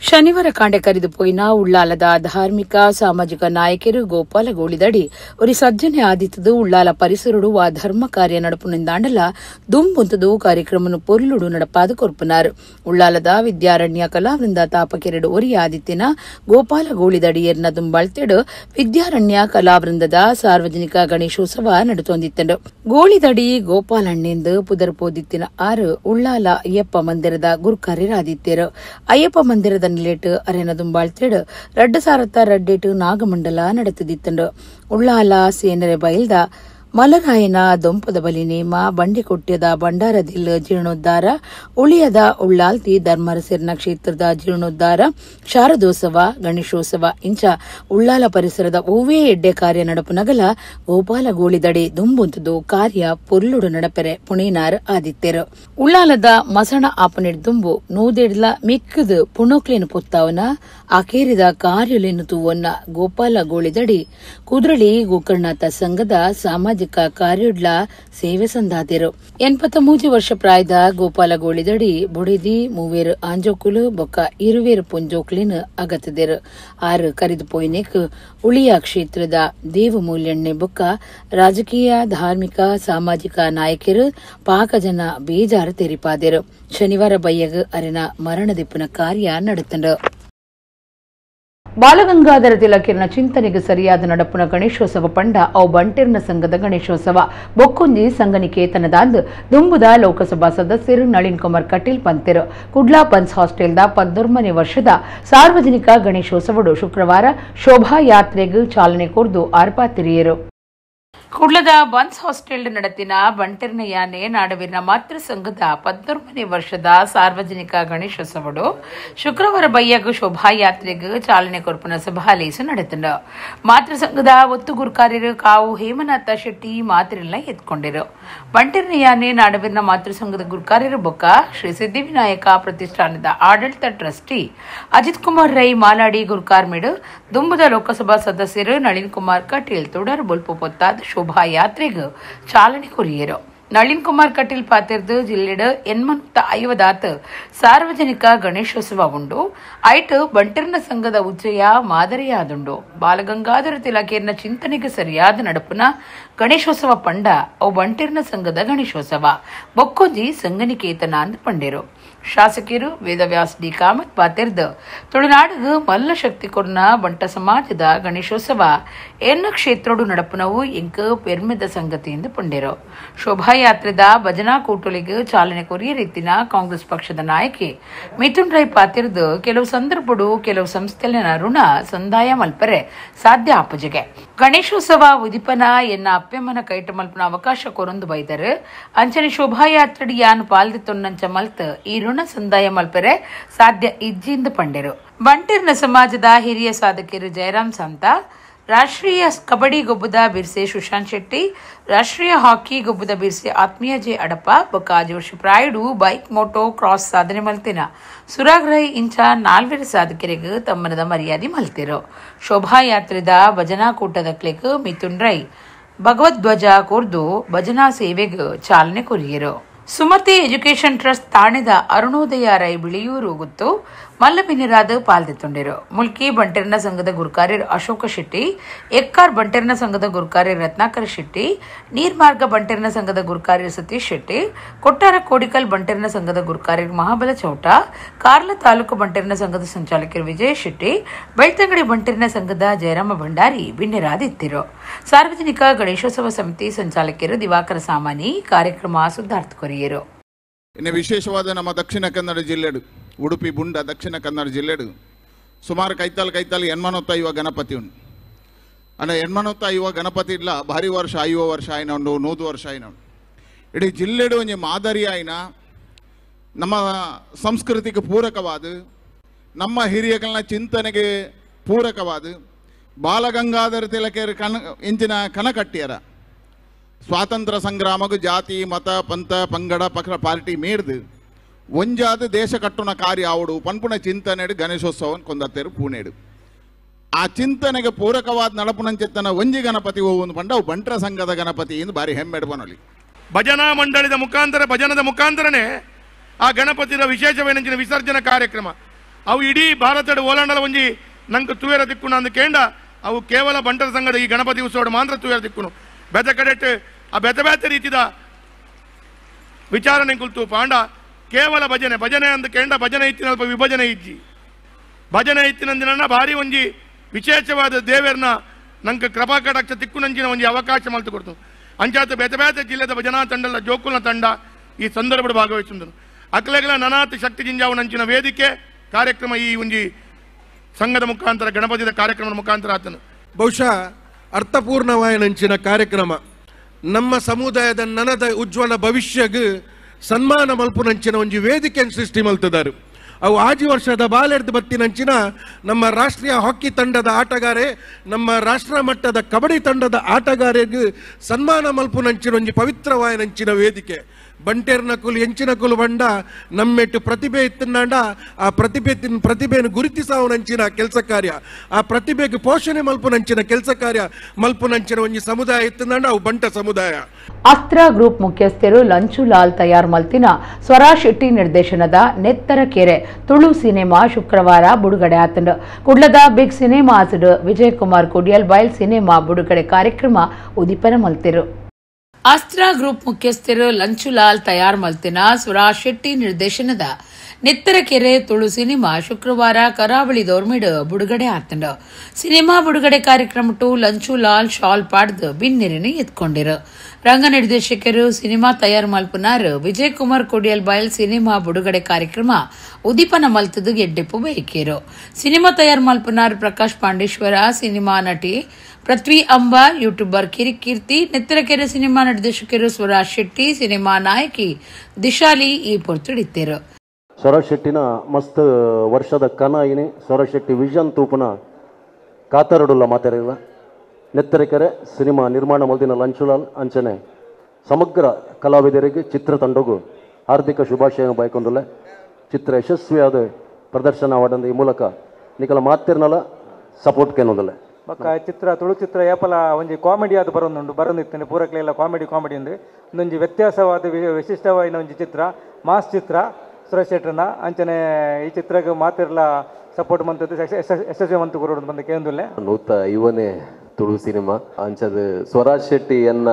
ಶನಿವಾರ ಕಾಂಡೆ ಕರೆದು ಪೋಯಿನ ಉಳ್ಳಾಲದ ಧಾರ್ಮಿಕ ಸಾಮಾಜಿಕ ನಾಯಕರು ಗೋಪಾಲ ಗೋಳಿದಡಿ ಒರಿ ಸಜ್ಜನೆ ಆದಿತ್ತದು ಉಳ್ಳಾಲ ಪರಿಸರಡು ಆ ಧರ್ಮ ಕಾರ್ಯ ನಡಪು ನಿಂದಾಂಡಲ ದುಂಬುಂತದು ಕಾರ್ಯಕ್ರಮನು ಪೊರ್ಲುಡು ನಡಪಾದ ಕೊರ್ಪುನಾರು. ಉಳ್ಳಾಲದ ವಿದ್ಯಾರಣ್ಯ ಕಲಾವೃಂದ ತಾಪಕೆರಡು ಒರಿ ಆದಿತ್ತಿನ ಗೋಪಾಲ ಗೋಳಿದಡಿಯರ್ನ ದುಂಬಾಳ್ತೆಡು ವಿದ್ಯಾರಣ್ಯ ಕಲಾವೃಂದದ ಸಾರ್ವಜನಿಕ ಗಣೇಶೋತ್ಸವ ನಡೆತೊಂದಿತ್ತಂಡು. ಗೋಳಿದಡಿ ಗೋಪಾಲಣ್ಣೆಂದು ಪುದರ್ ಪೋದಿತ್ತಿನ ಆರು ಉಳ್ಳಾಲ ಅಯ್ಯಪ್ಪ ಮಂದಿರದ ಗುರುಕಾರ್ಯರಾದಿತ್ಯರು. ಅಯ್ಯಪ್ಪ ಮಂದಿರದ ನಿಲೇಟ್ ಅರೆನ ದುಂಬಾಳ್ತೆಡು ರಡ್ಡ ಸಾರತ್ತ ರಡ್ಡೇಟು ನಾಗಮಂಡಲ ನಡೆತದಿತ್ತಂಡು. ಉಳ್ಳಾಲ ಸೇನರೆ ಬೈಲ್ದ ಮಲರಾಯನ ದೊಂಪದ ಬಲಿ ನೇಮ ಬಂಡಿಕೊಟ್ಯದ ಭಂಡಾರದಿಲ್ ಜೀರ್ಣೋದ್ಧಾರ ಉಳಿಯದ ಉಳ್ಳಾಲ್ತಿ ಧರ್ಮರಸಿರ್ನ ಕ್ಷೇತ್ರದ ಜೀರ್ಣೋದ್ಧಾರ ಶಾರದೋತ್ಸವ ಗಣೇಶೋತ್ಸವ ಇಂಚ ಉಳ್ಳಾಲ ಪರಿಸರದ ಓವೇ ಎಡ್ಡೆ ಕಾರ್ಯ ನಡಪು ನಗಲ ಗೋಪಾಲ ಗೋಳಿದಡೆ ದುಂಬುಂತದು ಕಾರ್ಯ ಪೊರ್ಲುಡು ನಡಪೆರೆ ಪುಣೇನಾರ್ ಆದಿತ್ಯರು ಉಳ್ಳಾಲದ ಮಸಣ ಆಪನಿಡ್ ದುಂಬು ನೂದೆಡ್ಲ ಮಿಕ್ಕದು ಪುಣೋಕ್ಲೇನು ಪೊತ್ತಾವನ ಆಕೇರಿದ ಕಾರ್ಯಲೇನು ತೂವನ್ನ ಗೋಪಾಲ ಗೋಳಿದಡಿ ಕುದ್ರಳಿ ಗೋಕರ್ಣಾಥ ಸಂಘದ ಸಾಮಾಜಿಕ ಕಾರ್ಯುಡ್ಲ ಸೇವೆ ಸಂದಾತಿರು 83 ವರ್ಷ ಪ್ರಾಯದ ಗೋಪಾಲ ಗೋಳಿದಡಿ ಬೊಡಿದಿ ಮೂವೇರು ಆಂಜೋಕುಲು ಬೊಕ್ಕ ಇರುವೇರು ಪುಂಜೋಕ್ಲಿನ ಅಗತದಿರು ಆರು ಕರಿದು ಪೋಯ್ನೆಕ್ ಉಳಿಯ ಕ್ಷೇತ್ರದ ದೇವಮೂಲ್ಯಣ್ಣೆ ಬೊಕ್ಕ ರಾಜಕೀಯ ಧಾರ್ಮಿಕ ಸಾಮಾಜಿಕ ನಾಯಕರು ಪಾಕಜನ ಬೇಜಾರು ತೆರಿಪಾದಿರು ಶನಿವಾರ ಬಯ್ಯಗ ಅರಿನ ಮರಣದಿಪ್ಪುನ ಕಾರ್ಯ ನಡೆತಂಡು ಬಾಲಗಂಗಾಧರ ತಿಲಕಿರ್ನ ಚಿಂತನೆಗೆ ಸರಿಯಾದ ನಡಪುನ ಗಣೇಶೋತ್ಸವ ಪಂಡ ಅವು ಬಂಟಿರ್ನ ಸಂಘದ ಗಣೇಶೋತ್ಸವ ಬೊಕ್ಕೊಂಜಿ ಸಂಘನಿಕೇತನದಾಂದ್ ದುಂಬುದ ಲೋಕಸಭಾ ಸದಸ್ಯರು ನಳಿನ್ ಕುಮಾರ್ ಕಟೀಲ್ ಪಂತಿರು ಕುಡ್ಲಾ ಪನ್ಸ್ ಹಾಸ್ಟೆಲ್ದ 19ನೇ ವರ್ಷದ ಸಾರ್ವಜನಿಕ ಗಣೇಶೋತ್ಸವಡು ಶುಕ್ರವಾರ ಶೋಭಾಯಾತ್ರೆಗೆ ಚಾಲನೆ ಕೊರ್ದು ಆರ್ಪಾತಿರಿಯರು ಕುಡ್ಲದ ಬನ್ಸ್ ಹಾಸ್ಟೆಲ್ ನಡತಿನ ಬಂಟಿರ್ನ ಯಾನೆ ನಾಡವಿನ ಮಾತೃ ಸಂಘದ 19ನೇ ವರ್ಷದ ಸಾರ್ವಜನಿಕ ಗಣೇಶೋತ್ಸವಡು ಶುಕ್ರವಾರ ಬಯ್ಯಗ ಶೋಭಾಯಾತ್ರೆಗೆ ಚಾಲನೆ ಕೊರ್ಪುನ ಸಭಾಲೇಸು ನಡೆತಂಡ ಮಾತೃ ಸಂಘದ ಒತ್ತು ಗುರುಕಾರ್ಯರು ಕಾವು ಹೇಮನಾಥ ಶೆಟ್ಟಿ ಮಾತ್ರೆಲ್ಲ ಎತ್ಕೊಂಡಿರು ಬಂಟಿರ್ನ ಯಾನೆ ನಾಡವಿನ ಮಾತೃ ಸಂಘದ ಗುರುಕಾರ್ಯರು ಬೊಕ್ಕ ಶ್ರೀ ಸಿದ್ಧಿವಿನಾಯಕ ಪ್ರತಿಷ್ಠಾನದ ಆಡಳಿತ ಟ್ರಸ್ಟಿ ಅಜಿತ್ ಕುಮಾರ್ ರೈ ಮಾಲಾಡಿ ಗುರುಕಾರ್ಮಿಡು ದುಂಬುದ ಲೋಕಸಭಾ ಸದಸ್ಯರು ನಳಿನ್ ಕುಮಾರ್ ಕಟೀಲ್ ತುಡರ್ ಬೊಲ್ಪು ಪೊತ್ತಾದ ಶೋಭಾಯಾತ್ರೆಗೆ ಚಾಲನೆ ಕೊರಿಯರು ನಳಿನ್ ಕುಮಾರ್ ಕಟೀಲ್ ಪಾತಿರ್ದು ಜಿಲ್ಲೆಡ 850 ಸಾರ್ವಜನಿಕ ಗಣೇಶೋತ್ಸವ ಉಂಡು ಐಟ್ ಬಂಟಿರ್ನ ಸಂಘದ ಉಚ್ಚಯ ಮಾದರಿಯಾದುಂಡು ಬಾಲಗಂಗಾಧರ ತಿಲಕೇರ್ನ ಚಿಂತನೆಗೆ ಸರಿಯಾದ ನಡಪುನ ಗಣೇಶೋತ್ಸವ ಪಂಡ ಅವು ಬಂಟಿರ್ನ ಸಂಘದ ಗಣೇಶೋತ್ಸವ ಬೊಕ್ಕೊಂಜಿ ಸಂಘನಿಕೇತನ ಅಂದ್ ಪಂಡಿರು ಶಾಸಕರು ವೇದವ್ಯಾಸ್ ಡಿ ಕಾಮತ್ ಪಾತಿರ್ದ ತುಳುನಾಡಿಗೆ ಮಲ್ಲ ಶಕ್ತಿ ಕೊರ್ನ ಬಂಟ ಸಮಾಜದ ಗಣೇಶೋತ್ಸವ ಎನ್ನ ಕ್ಷೇತ್ರಡು ನಡಪುನವು ಎಂಕ ಪೆರ್ಮೆದ ಸಂಗತಿಯಿಂದ ಪಂಡಿರು ಶೋಭಾಯಾತ್ರೆದ ಭಜನಾ ಕೂಟುಲಿಗೆ ಚಾಲನೆ ಕೊರಿಯ ರೀತಿನ ಕಾಂಗ್ರೆಸ್ ಪಕ್ಷದ ನಾಯಕಿ ಮಿಥುನ್ ರೈ ಪಾತಿರ್ದ ಕೆಲವು ಸಂದರ್ಭಡು ಕೆಲವು ಸಂಸ್ಥೆಲಿನ ಋಣ ಸಂದಾಯ ಮಲ್ಪರೆ ಸಾಧ್ಯ ಆಪಜೆಗೆ ಗಣೇಶೋತ್ಸವ ಉದಿಪನ ಎನ್ನ ಅಪ್ಪೆಮ್ಮನ ಕೈಟ ಮಲ್ಪನ ಅವಕಾಶ ಕೊರೊಂದು ಬೈದರು ಅಂಚನೆ ಶೋಭಾಯಾತ್ರೆಡಿ ಯಾನ್ ಪಾಲ್ದಿತ್ತೊನ್ನಂಚ ಮಲ್ತ ಈ ಋಣ ಸಂದಾಯ ಮಲ್ಪರೆ ಸಾಧ್ಯ ಇಜ್ಜಿಂದ ಪಂಡೆರು ಬಂಟಿರ್ನ ಸಮಾಜದ ಹಿರಿಯ ಸಾಧಕರು ಜಯರಾಮ್ ಸಂತ ರಾಷ್ಟ್ರೀಯ ಕಬಡ್ಡಿ ಗೊಬ್ಬದ ಬಿರ್ಸೆ ಸುಶಾಂತ್ ಶೆಟ್ಟಿ ರಾಷ್ಟ್ರೀಯ ಹಾಕಿ ಗೊಬ್ಬದ ಬಿರ್ಸೆ ಆತ್ಮೀಯ ಜೆ ಅಡಪ ಬೊಕ್ಕ 5 ವರ್ಷ ಪ್ರಾಯುಡು ಬೈಕ್ ಮೋಟೋ ಕ್ರಾಸ್ ಸಾಧನೆ ಮಲ್ತಿನ ಸುರಾಗ್ರೈ ಇಂಚ 4 ಸಾಧಕರಿಗೆ ತಮ್ಮನದ ಮರ್ಯಾದೆ ಮಲ್ತಿರು ಶೋಭಾಯಾತ್ರೆದ ಭಜನಾ ಕೂಟದ ಕ್ಲೆಕ್ ಮಿಥುನ್ ರೈ ಭಗವದ್ಧ್ವಜ ಕೊರ್ದು ಭಜನಾ ಸೇವೆಗೆ ಚಾಲನೆ ಕೊರಿಯರು ಸುಮತಿ ಎಜುಕೇಷನ್ ಟ್ರಸ್ಟ್ ತಾಣೆದ ಅರುಣೋದಯ ರೈ ಬಿಳಿಯೂರು ಗುತ್ತು ಮಲ್ಲಬಿನಿರಾದ ಪಾಲ್ದಿತ್ತೊಂಡಿರು ಮುಲ್ಕಿ ಬಂಟೆರ್ನ ಸಂಘದ ಗುರುಕಾರ್ಯರು ಅಶೋಕ ಶೆಟ್ಟಿ ಎಕ್ಕಾರ್ ಬಂಟೆರ್ನ ಸಂಘದ ಗುರುಕಾರ್ಯರು ರತ್ನಾಕರ ಶೆಟ್ಟಿ ನೀರ್ಮಾರ್ಗ ಬಂಟೆರ್ನ ಸಂಘದ ಗುರುಕಾರ್ಯರು ಸತೀಶ್ ಶೆಟ್ಟಿ ಕೊಟ್ಟಾರ ಕೋಡಿಕಲ್ ಬಂಟೆರ್ನ ಸಂಘದ ಗುರುಕಾರ್ಯರು ಮಹಾಬಲ ಚೌಟ ಕಾರ್ಲ ತಾಲೂಕು ಬಂಟೆರ್ನ ಸಂಘದ ಸಂಚಾಲಕರು ವಿಜಯ ಶೆಟ್ಟಿ ಬೆಳ್ತಂಗಡಿ ಬಂಟೆರ್ನ ಸಂಘದ ಜಯರಾಮ ಭಂಡಾರಿ ಬಿನ್ನೆರಾದಿತ್ತಿರು ಸಾರ್ವಜನಿಕ ಗಣೇಶೋತ್ಸವ ಸಮಿತಿ ಸಂಚಾಲಕರು ದಿವಾಕರ ಸಾಮಾನಿ ಕಾರ್ಯಕ್ರಮ ಸುಧಾರ್ಥ ಕೊರಿಯರು ಇನ್ನು ವಿಶೇಷವಾದ ನಮ್ಮ ದಕ್ಷಿಣ ಕನ್ನಡ ಜಿಲ್ಲೆಡು ಉಡುಪಿ ಬುಂಡ ದಕ್ಷಿಣ ಕನ್ನಡ ಜಿಲ್ಲೆಡು ಸುಮಾರು ಕೈತಾಲ್ 85 ಗಣಪತಿ ಉಂಟು ಅಲ್ಲ 85 ಗಣಪತಿ ಇಲ್ಲ ಭಾರಿ ವರ್ಷ 5 ವರ್ಷ ಆಯ್ನ ಉಂಡು 100 ವರ್ಷ ಆಯ್ನ ಉಂಡು ಇಡೀ ಜಿಲ್ಲೆಡು ಒಂಜಿ ಮಾದರಿ ಆಯ್ನ ನಮ್ಮ ಸಂಸ್ಕೃತಿಗೆ ಪೂರಕವಾದ ನಮ್ಮ ಹಿರಿಯಗಳ ಚಿಂತನೆಗೆ ಪೂರಕವಾದ ಬಾಲಗಂಗಾಧರ ತಿಲಕೇರ್ ಇಂಚಿನ ಕನಕಟ್ಟಿಯರ ಸ್ವಾತಂತ್ರ್ಯ ಸಂಗ್ರಾಮಗೂ ಜಾತಿ ಮತ ಪಂಥ ಪಂಗಡ ಪಕ್ಷ ಪಾರ್ಟಿ ಮೇಡ್ದು ಒಂಜಾದ ದೇಶ ಕಟ್ಟುನ ಕಾರ್ಯ ಆವಡು ಪನ್ಪುಣ ಚಿಂತನೆಡು ಗಣೇಶೋತ್ಸವನ್ ಕೊಂದತ್ತೇರು ಪೂಣೆಡು ಆ ಚಿಂತನೆಗೆ ಪೂರಕವಾದ ನಡಪುನಂಚೆತ್ತನ ಒಂಜಿ ಗಣಪತಿ ಹೋಗುವುದು ಪಂಡ ಅವು ಬಂಟ್ರ ಸಂಘದ ಗಣಪತಿ ಎಂದು ಭಾರಿ ಹೆಮ್ಮೆಡು ಬನೊಲಿ ಭಜನಾ ಮಂಡಳಿದ ಮುಖಾಂತರ ಭಜನದ ಮುಖಾಂತರನೇ ಆ ಗಣಪತಿಯ ವಿಶೇಷವೇನಂಚಿನ ವಿಸರ್ಜನಾ ಕಾರ್ಯಕ್ರಮ ಅವು ಇಡೀ ಭಾರತದ ಓಲಾಂಡಲ ಒಂಜಿ ನಂಗೆ ತುವೇರ ದಿಕ್ಕುನ ಅಂದು ಕೇಂಡ ಅವು ಕೇವಲ ಬಂಟರ ಸಂಘದ ಈ ಗಣಪತಿ ಉತ್ಸವ ಮಾತ್ರ ತುವೇರ ದಿಕ್ಕುನು ಬೆದ ಕಡೆಟ್ ಆ ಬೆತ ರೀತಿದ ವಿಚಾರಣೆ ಕುಲ್ತು ಪಾಂಡ ಕೇವಲ ಭಜನೆ ಅಂದ ಕೇಂಡ ಭಜನೆ ಇತ್ತಿನ ಅಲ್ಪ ವಿಭಜನೆ ಇಜ್ಜಿ ಭಜನೆ ಇತ್ತಿನಂದಿನ ಭಾರಿ ಒಂಜಿ ವಿಶೇಷವಾದ ದೇವರನ್ನ ನಂಗೆ ಕೃಪಾ ಕಟಾಕ್ಷ ತಿಕ್ಕುನಂಚಿನ ಒಂಜಿ ಅವಕಾಶ ಮಲ್ತು ಕೊಡ್ತು ಅಂಚಾತ ಬೇತೆ ಜಿಲ್ಲೆದ ಭಜನಾ ತಂಡದ ಜೋಕುಲ್ನ ತಂಡ ಈ ಸಂದರ್ಭದ ಭಾಗವಹಿಸಿದರು ಅಕ್ಲೆಗಳ ನನಾತ್ ಶಕ್ತಿ ಜಿಂಜಾವು ನಂಚಿನ ವೇದಿಕೆ ಕಾರ್ಯಕ್ರಮ ಈ ಒಂಜಿ ಸಂಘದ ಮುಖಾಂತರ ಗಣಪತಿಯ ಕಾರ್ಯಕ್ರಮದ ಮುಖಾಂತರ ಆತನು ಬಹುಶಃ ಅರ್ಥಪೂರ್ಣವಾದ ನಂಚಿನ ಕಾರ್ಯಕ್ರಮ ನಮ್ಮ ಸಮುದಾಯದ ನನದ ಉಜ್ವಲ ಭವಿಷ್ಯಗೆ ಸನ್ಮಾನ ಮಲ್ಪುನಂಚಿನ ಒಂದು ವೇದಿಕೆಯನ್ನು ಸೃಷ್ಟಿ ಮಲ್ತಿದ್ದಾರೆ. ಅವು ಆಜಿ ವರ್ಷದ ಬಾಲೆರ್ದು ಬತ್ತಿನಂಚಿನ ನಮ್ಮ ರಾಷ್ಟ್ರೀಯ ಹಾಕಿ ತಂಡದ ಆಟಗಾರೆ, ನಮ್ಮ ರಾಷ್ಟ್ರ ಮಟ್ಟದ ಕಬಡ್ಡಿ ತಂಡದ ಆಟಗಾರರಿಗೆ ಸನ್ಮಾನ ಮಲ್ಪುನಂಚಿನ ಒಂದು ಪವಿತ್ರವಾಯನಂಚಿನ ವೇದಿಕೆ. ಬಂಟೇರ್ನಕುಲು ಎಂಚಿನಕುಲು ಬಂಡ ನಮ್ಮೆಟ್ಟು ಪ್ರತಿಭೆ ಇತ್ತಂಡ ಆ ಪ್ರತಿಭೆಯನ್ನು ಗುರುತಿಸಾವನಂಚಿನ ಕೆಲಸ ಕಾರ್ಯ, ಆ ಪ್ರತಿಭೆಗೆ ಪೋಷಣೆ ಮಲ್ಪುನಂಚಿನ ಕೆಲಸ ಕಾರ್ಯ ಮಲ್ಪುನಂಚಿನ ಒಂದು ಸಮುದಾಯ ಇತ್ತಂಡ ಅವು ಬಂಟ ಸಮುದಾಯ. ಅಸ್ತ್ರ ಗ್ರೂಪ್ ಮುಖ್ಯಸ್ಥರು ಲಂಚುಲಾಲ್ ತಯಾರ್ ಮಲ್ತಿನ ಸ್ವರಾ ಶೆಟ್ಟಿ ನಿರ್ದೇಶನದ ನೆತ್ತರ ಕೆರೆ ತುಳು ಸಿನಿಮಾ ಶುಕ್ರವಾರ ಬಿಡುಗಡೆ ಆತಂಡ. ಕುಡ್ಲದ ಬಿಗ್ ಸಿನಿಮಾಸ್ ವಿಜಯ್ ಕುಮಾರ್ ಕುಡಿಯಲ್ ಬೈಲ್ ಸಿನಿಮಾ ಬಿಡುಗಡೆ ಕಾರ್ಯಕ್ರಮ ಉದಿಪನ ಮಲ್ತಿರು. ಅಸ್ತ್ರ ಗ್ರೂಪ್ ಮುಖ್ಯಸ್ಥರು ಲಂಚುಲಾಲ್ ತಯಾರ್ ಮಲ್ತಿನ ಸ್ವರಾ ಶೆಟ್ಟಿ ನಿರ್ದೇಶನದ ನೆತ್ತರ ಕೆರೆ ತುಳು ಸಿನಿಮಾ ಶುಕ್ರವಾರ ಕರಾವಳಿ ದೋರ್ಮಿಡ್ ಬಿಡುಗಡೆ ಆತಂಡ. ಸಿನಿಮಾ ಬಿಡುಗಡೆ ಕಾರ್ಯಕ್ರಮ ಲಂಚುಲಾಲ್ ಶಾಲ್ ಪಾಡ್ದು ಬಿನ್ನೆರಿನ ಎತ್ಕೊಂಡಿರು. ರಂಗ ನಿರ್ದೇಶಕರು ಸಿನಿಮಾ ತಯಾರು ಮಲ್ಪುನಾರ್ ವಿಜಯ್ ಕುಮಾರ್ ಕೊಡಿಯಲ್ ಬಯಲ್ ಸಿನಿಮಾ ಬಿಡುಗಡೆ ಕಾರ್ಯಕ್ರಮ ಉದೀಪನ ಮಲ್ತದು ಗೆಡ್ಡೆಪ್ಪು ಬೇಕೇರು. ಸಿನಿಮಾ ತಯಾರು ಮಲ್ಪುನಾರ್ ಪ್ರಕಾಶ್ ಪಾಂಡೇಶ್ವರ, ಸಿನಿಮಾ ನಟಿ ಪೃಥ್ವಿ ಅಂಬ, ಯೂಟ್ಯೂಬರ್ ಕಿರಿಕೀರ್ತಿ, ನೆತ್ತರಕೆರೆ ಸಿನಿಮಾ ನಿರ್ದೇಶಕರು ಸ್ವರಾಜ್ ಶೆಟ್ಟಿ, ಸಿನಿಮಾ ನಾಯಕಿ ದಿಶಾಲಿ ಈ ಪೊರ್ತುಡಿತ್ತೇರು. ಸ್ವರಾಜ್ ಶೆಟ್ಟಿನ ಮಸ್ತ್ ವರ್ಷದ ಕನ ಇನಿ ಸ್ವರಾಜ್ ಶೆಟ್ಟಿ ವಿಷನ್ ತೂಪುನ ಕಾತರಡುಲ್ಲ ಮಾತಾಡಿಲ್ಲ. ನೆತ್ತರಕೆರೆ ಸಿನಿಮಾ ನಿರ್ಮಾಣ ಮಲ್ದಿನ ಲಂಚುಲಾಲ್ ಅಂಚನೆ ಸಮಗ್ರ ಕಲಾವಿದರಿಗೆ ಚಿತ್ರತಂಡಗೂ ಹಾರ್ದಿಕ ಶುಭಾಶಯವನ್ನು ಬಯಕೊಂಡಲ್ಲ. ಚಿತ್ರ ಯಶಸ್ವಿಯಾದ ಪ್ರದರ್ಶನ ಮಾಡಂದ ಈ ಮೂಲಕ ನಿಕಲ ಮಾತಿರ್ನಲ್ಲ ಸಪೋರ್ಟ್ ಕೇನೋದಲ್ಲ. ಬಕ್ಕ ಚಿತ್ರ ತುಳು ಚಿತ್ರ ಏಪಲ ಒಂಜಿ ಕಾಮಿಡಿ ಅದು ಬರೋದಿತ್ತೇನೆ ಪೂರಕ್ಲೆಲ್ಲ ಕಾಮಿಡಿ ಅಂದ್ರೆ ಒಂದೊಂಜಿ ವ್ಯತ್ಯಾಸವಾದ ವಿಶಿಷ್ಟವಾದ ಒಂಜಿ ಚಿತ್ರ, ಮಾಸ್ ಚಿತ್ರ ಸುರೇಶ್ ಶೆಟ್ಟರ್ನ ಅಂಚನೆ ಈ ಚಿತ್ರಕ್ಕೆ ಮಾತಿರ್ಲ ಸಪೋರ್ಟ್ ಮಂತದ್ದು ಯಶಸ್ವಿ ಮಂತು ಕೊರೋಡು ಬಂದ ಕೇಂದುಲ್ಲೆ ನೂತ ಇವನೇ ತುಳು ಸಿನಿಮಾ ಅಂಚದು ಸ್ವರಾಜ್ ಶೆಟ್ಟಿ ಎನ್ನ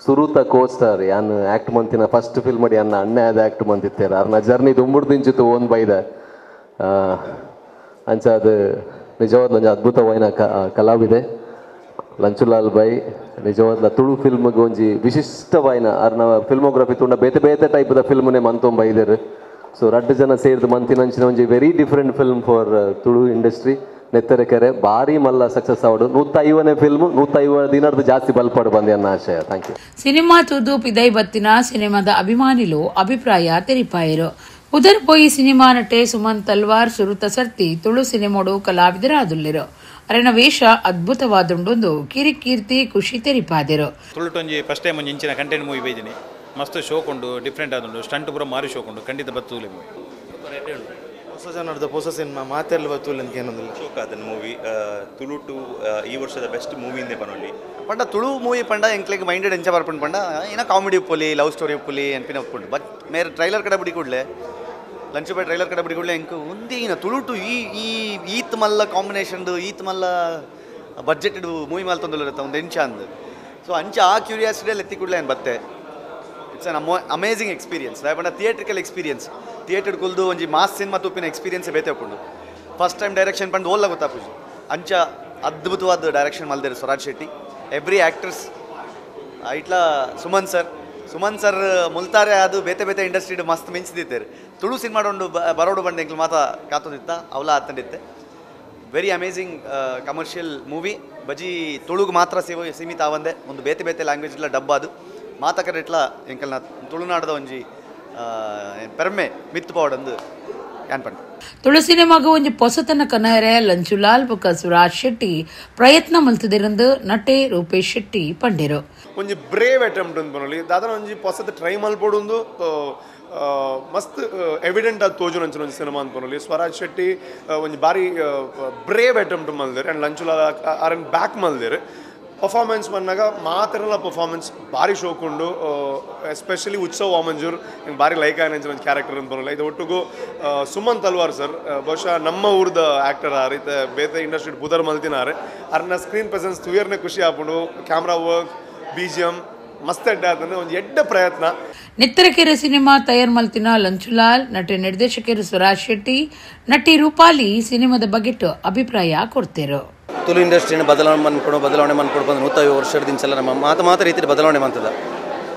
ಸುರುತ ಕೋಸ್ಟಾರ್ ಯಾನ್ ಆಕ್ಟ್ ಮಂತಿನ ಫಸ್ಟ್ ಫಿಲ್ಮ್ ಮಾಡಿ ಅನ್ನ ಅಣ್ಣೆ ಆದ ಆಕ್ಟ್ ಮಂತಿತ್ತೇರ ಅರ್ನ ಜರ್ನಿ ದುಂಬುಡು ದಿಂಚಿತ್ತು ಓನ್ ಬೈದ ಅಂಚ ಅದು ನಿಜವಾದ ಒಂದು ಅದ್ಭುತವಾದ ಕಲಾವಿದೆ ಲಂಚುಲಾಲ್ ಬೈ. ನಿಜವಾದ ತುಳು ಫಿಲ್ಮ್ಗೆ ಒಂಜಿ ವಿಶಿಷ್ಟವಾಯಿನ ಅರ್ನ ಫಿಲ್ಮೋಗ್ರಫಿ ತುಂಡ ಬೇತೆ ಬೇತೆ ಟೈಪ್ದ ಫಿಲ್ಮ್ನೇ ಮಂತೊಂಬೈದರು. ಸೊ ರಡ್ಡು ಜನ ಸೇರಿದು ಮಂತಿನಂಚಿನ ಒಂಜಿ very different film for Tulu industry. Nettarakere ಭಾರಿ ಮಲ್ಲ ಸಕ್ಸಸ್ ಆವಡು 150ನೇ ಫಿಲ್ಮ್ 150 ದಿನದ ಜಾಸ್ತಿ ಬಲ್ಪಾಡು ಬಂದೆ ಅನ್ನ ಆಶಯ. Thank you. ಸಿನಿಮಾ ತೂದು ಪಿದೈ ಬತ್ತಿನ ಸಿನಿಮಾದ ಅಭಿಮಾನಿಲು ಅಭಿಪ್ರಾಯ ತೆರಿಪಾಯಿರು. ಉದರ್ ಪೋಯಿ ಸಿನಿಮಾ ನಟೆ ಸುಮನ್ ತಲ್ವಾರ್ ಸುರುತ ಸರ್ತಿ ತುಳು ಸಿನಿಮಾಡು ಕಲಾವಿದರಾದುಲ್ಲಿರು. ಅರೆನ ವೇಷ ಅದ್ಭುತವಾದುಂಡೊಂದು ಕಿರಿಕೀರ್ತಿ ಖುಷಿ ತೆರಿಪಾದಿರು. ತುಳುಟೊಂಜಿ ಫಸ್ಟ್ ಟೈಮ್ ಒಂಜಿ ಇಂಚಿನ ಕಂಟೆಂಟ್ ಮೂವಿ ಬೈದಿನಿ. ಮಸ್ತ್ ಶೋಕೊಂಡು ಡಿಫ್ರೆಂಟ್ ಆದುಂಡು, ಸ್ಟಂಟ್ ಪೂರ ಮಾರಿ ಶೋಕೊಂಡು ಖಂಡಿತ ಬತ್ತೂಲೆ ಮೂವಿ. ಹೊಸ ಜನರದ ಹೊಸ ಸಿನಿಮಾ ಮಾತೆಲ್ಲ ಬತ್ತೂಲೆ ಅಂತ ಏನೋದಿಲ್ಲ ಶೋಕ ಅದನ್ನ ಮೂವಿ ತುಳು ಟು ಈ ವರ್ಷದ ಬೆಸ್ಟ್ ಮೂವಿಂದೇ ಬನ್ನೊಳ್ಳಿ ಪಂಡ ತುಳು ಮೂವಿ ಪಂಡ ಎಂಕ್ಲೆಗ್ ಮೈಂಡೆಡ್ ಎಂಚ ಬರ್ಪಂಡು ಪಂಡ ಏನೋ ಕಾಮಿಡಿ ಉಪ್ಪುಲಿ ಲವ್ ಸ್ಟೋರಿ ಉಪ್ಪುಲಿ ಅನ್ಪಿನ ಒಪ್ಕೊಂಡು ಬಟ್ ಮೇರೆ ಟ್ರೈಲರ್ ಕಡೆ ಬಿಡಿ ಕೂಡಲೇ ಲಂಚ್ ಬೈ ಟ್ರೈಲರ್ ಕಡೆ ಬಿಡಿ ಕೂಡಲೇ ಎಂಕು ಒಂದಿನ ತುಳು ಟು ಈತ್ ಮಲ್ಲ ಕಾಂಬಿನೇಷನ್ದು ಈತ್ ಮಲ್ಲ ಬಡ್ಜೆಟೆಡ್ ಮೂವಿ ಮಲ್ಲ ತೊಂದಲಿರುತ್ತೆ ಒಂದು ಎಂಚ ಅಂದು ಸೊ ಅಂಚ ಆ ಕ್ಯೂರಿಯಾಸಿಟಿಯಲ್ಲಿ ಎತ್ತಿ ಕೂಡಲೇ ಏನು ಬತ್ತೆ. ಇಟ್ಸ್ ಅನ್ ಅಮೇಝಿಂಗ್ ಎಕ್ಸ್ಪೀರಿಯನ್ಸ್ ಪಂಡ ಥಿಯೇಟ್ರಿಕಲ್ ಎಕ್ಸ್ಪೀರಿಯನ್ಸ್ ಥಿಯೇಟರ್ ಕುಲ್ದು ಒಂಜಿ ಮಾಸ್ ಸಿನಿಮಾ ತುಪ್ಪಿನ ಎಕ್ಸ್ಪೀರಿಯನ್ಸ್ ಬೇತೆ ಹಾಕೊಂಡು ಫಸ್ಟ್ ಟೈಮ್ ಡೈರೆಕ್ಷನ್ ಪಂಡು ಓಲ್ಲ ಗೊತ್ತಾಪುಜಿ ಅಂಚ ಅದ್ಭುತವಾದ ಡೈರೆಕ್ಷನ್ ಮಲ್ದೇರು ಸ್ವರಾಜ್ ಶೆಟ್ಟಿ. ಎವ್ರಿ ಆ್ಯಕ್ಟರ್ಸ್ ಇಟ್ಲ ಸುಮನ್ ಸರ್ ಮುಲ್ತಾರೆ ಅದು ಬೇತೆ ಬೇತೆ ಇಂಡಸ್ಟ್ರಿ ಮಸ್ತ್ ಮಿಂಚಿದಿತ್ತೇರು ತುಳು ಸಿನಿಮಾ ಒಂದು ಬರೋಡು ಬಂದು ಎಂಕ್ಲು ಮಾತಾ ಕಾತೊಂದಿತ್ತ ಅವಲ ಆತಂಡಿತ್ತೆ. ವೆರಿ ಅಮೇಝಿಂಗ್ ಕಮರ್ಷಿಯಲ್ ಮೂವಿ ಬಜಿ ತುಳುಗು ಮಾತ್ರ ಸೀಮಿತ ಆವಂದೆ ಒಂದು ಬೇತೆ ಬೇತೆ ಲ್ಯಾಂಗ್ವೇಜ್ ಇಲ್ಲ ಡಬ್ಬ ಅದು ಮಾತಕರ ಇಟ್ಲ ಎಂಕಲ್ನ ತುಳುನಾಡದ ಒಂಜಿ ಪೆರ್ಮೆ ಮಿತ್ತು ಪೌಡಂದು ಯಾನ್ ಪಂಡ ತುಳು ಸಿನಿಮಾಗ ಒಂಜಿ ಪೊಸತನ ಕನಯರೆ ಲಂಚುಲಾಲ್ ಬೊಕ ಸ್ವರಾಜ್ ಶೆಟ್ಟಿ ಪ್ರಯತ್ನ ಮಲ್ತದಿರಂದು ನಟೆ ರೂಪೇಶ್ ಶೆಟ್ಟಿ ಪಂಡಿರು. ಒಂಜಿ ಬ್ರೇವ್ ಅಟೆಂಪ್ಟ್ ಅಂತ ಬರೋಲಿ ದಾದನ ಒಂಜಿ ಪೊಸದ ಟ್ರೈ ಮಲ್ಪೊಡು ಮಸ್ತ್ ಎವಿಡೆಂಟ್ ಆದ ತೋಜು ನಂಚಿನ ಒಂಜಿ ಸಿನಿಮಾ ಅಂತ ಬರೋಲಿ ಸ್ವರಾಜ್ ಶೆಟ್ಟಿ ಒಂಜಿ ಬಾರಿ ಬ್ರೇವ್ ಅಟೆಂಪ್ಟ್ ಮಲ್ದೇರು ಆ್ಯಂಡ್ ಲಂಚುಲಾಲ್ ಆರನ್ ಬ್ಯಾಕ್ ಮಲ್ದೇರು ಪರ್ಫಾರ್ಮೆನ್ಸ್ ಬಂದಾಗ ಮಾತಿರಲ್ಲ ಪರ್ಫಾರ್ಮೆನ್ಸ್ ಭಾರಿ ಶೋಕೊಂಡು ಎಸ್ಪೆಷಲಿ ಉತ್ಸವ್ ವಾಮಂಜೂರ್ ಹಿಂಗೆ ಭಾರಿ ಲೈಕ್ ಆಯ್ತು ಒಂದು ಕ್ಯಾರೆಕ್ಟರ್ ಅಂತ ಬರೋಲ್ಲ. ಇದು ಒಟ್ಟಿಗೂ ಸುಮನ್ ತಲ್ವಾರ್ ಸರ್ ಬಹುಶಃ ನಮ್ಮ ಊರ್ದ ಆ್ಯಕ್ಟರ್ ಆರೀತೆ ಬೇತೆ ಇಂಡಸ್ಟ್ರಿ ಬುದರ್ ಮಲ್ತಿನಾರೆ ಅರ್ನ ಸ್ಕ್ರೀನ್ ಪ್ರೆಸೆನ್ಸ್ ತುಯರ್ನೆ ಖುಷಿ ಆಪುಂಡು ಕ್ಯಾಮ್ರಾ ವರ್ಕ್ BGM ಮಸ್ತ್ ಎಡ್ಡೆ ಆತಂದ್ರೆ ಒಂದು ಎಡ್ಡ ಪ್ರಯತ್ನ. ನೆತ್ತರಕೆರೆ ಸಿನಿಮಾ ತಯಾರು ಮಲ್ತಿನ ಲಂಚುಲಾಲ್ ನಟ ನಿರ್ದೇಶಕರು ಸ್ವರಾಜ್ ಶೆಟ್ಟಿ ನಟಿ ರೂಪಾಲಿ ಸಿನಿಮಾದ ಬಗೆಟ್ ಅಭಿಪ್ರಾಯ ಕೊಡ್ತೇರು. ತುಳು ಇಂಡಸ್ಟ್ರಿನ ಬದಲಾವಣೆ ಮಾಡ್ಕೊಂಡು ಬಂದು 150 ವರ್ಷದಿಂಚಲ್ಲ ನಮ್ಮ ಮಾತ ರೀತಿ ಬದಲಾವಣೆ ಮಾಡ್ತದ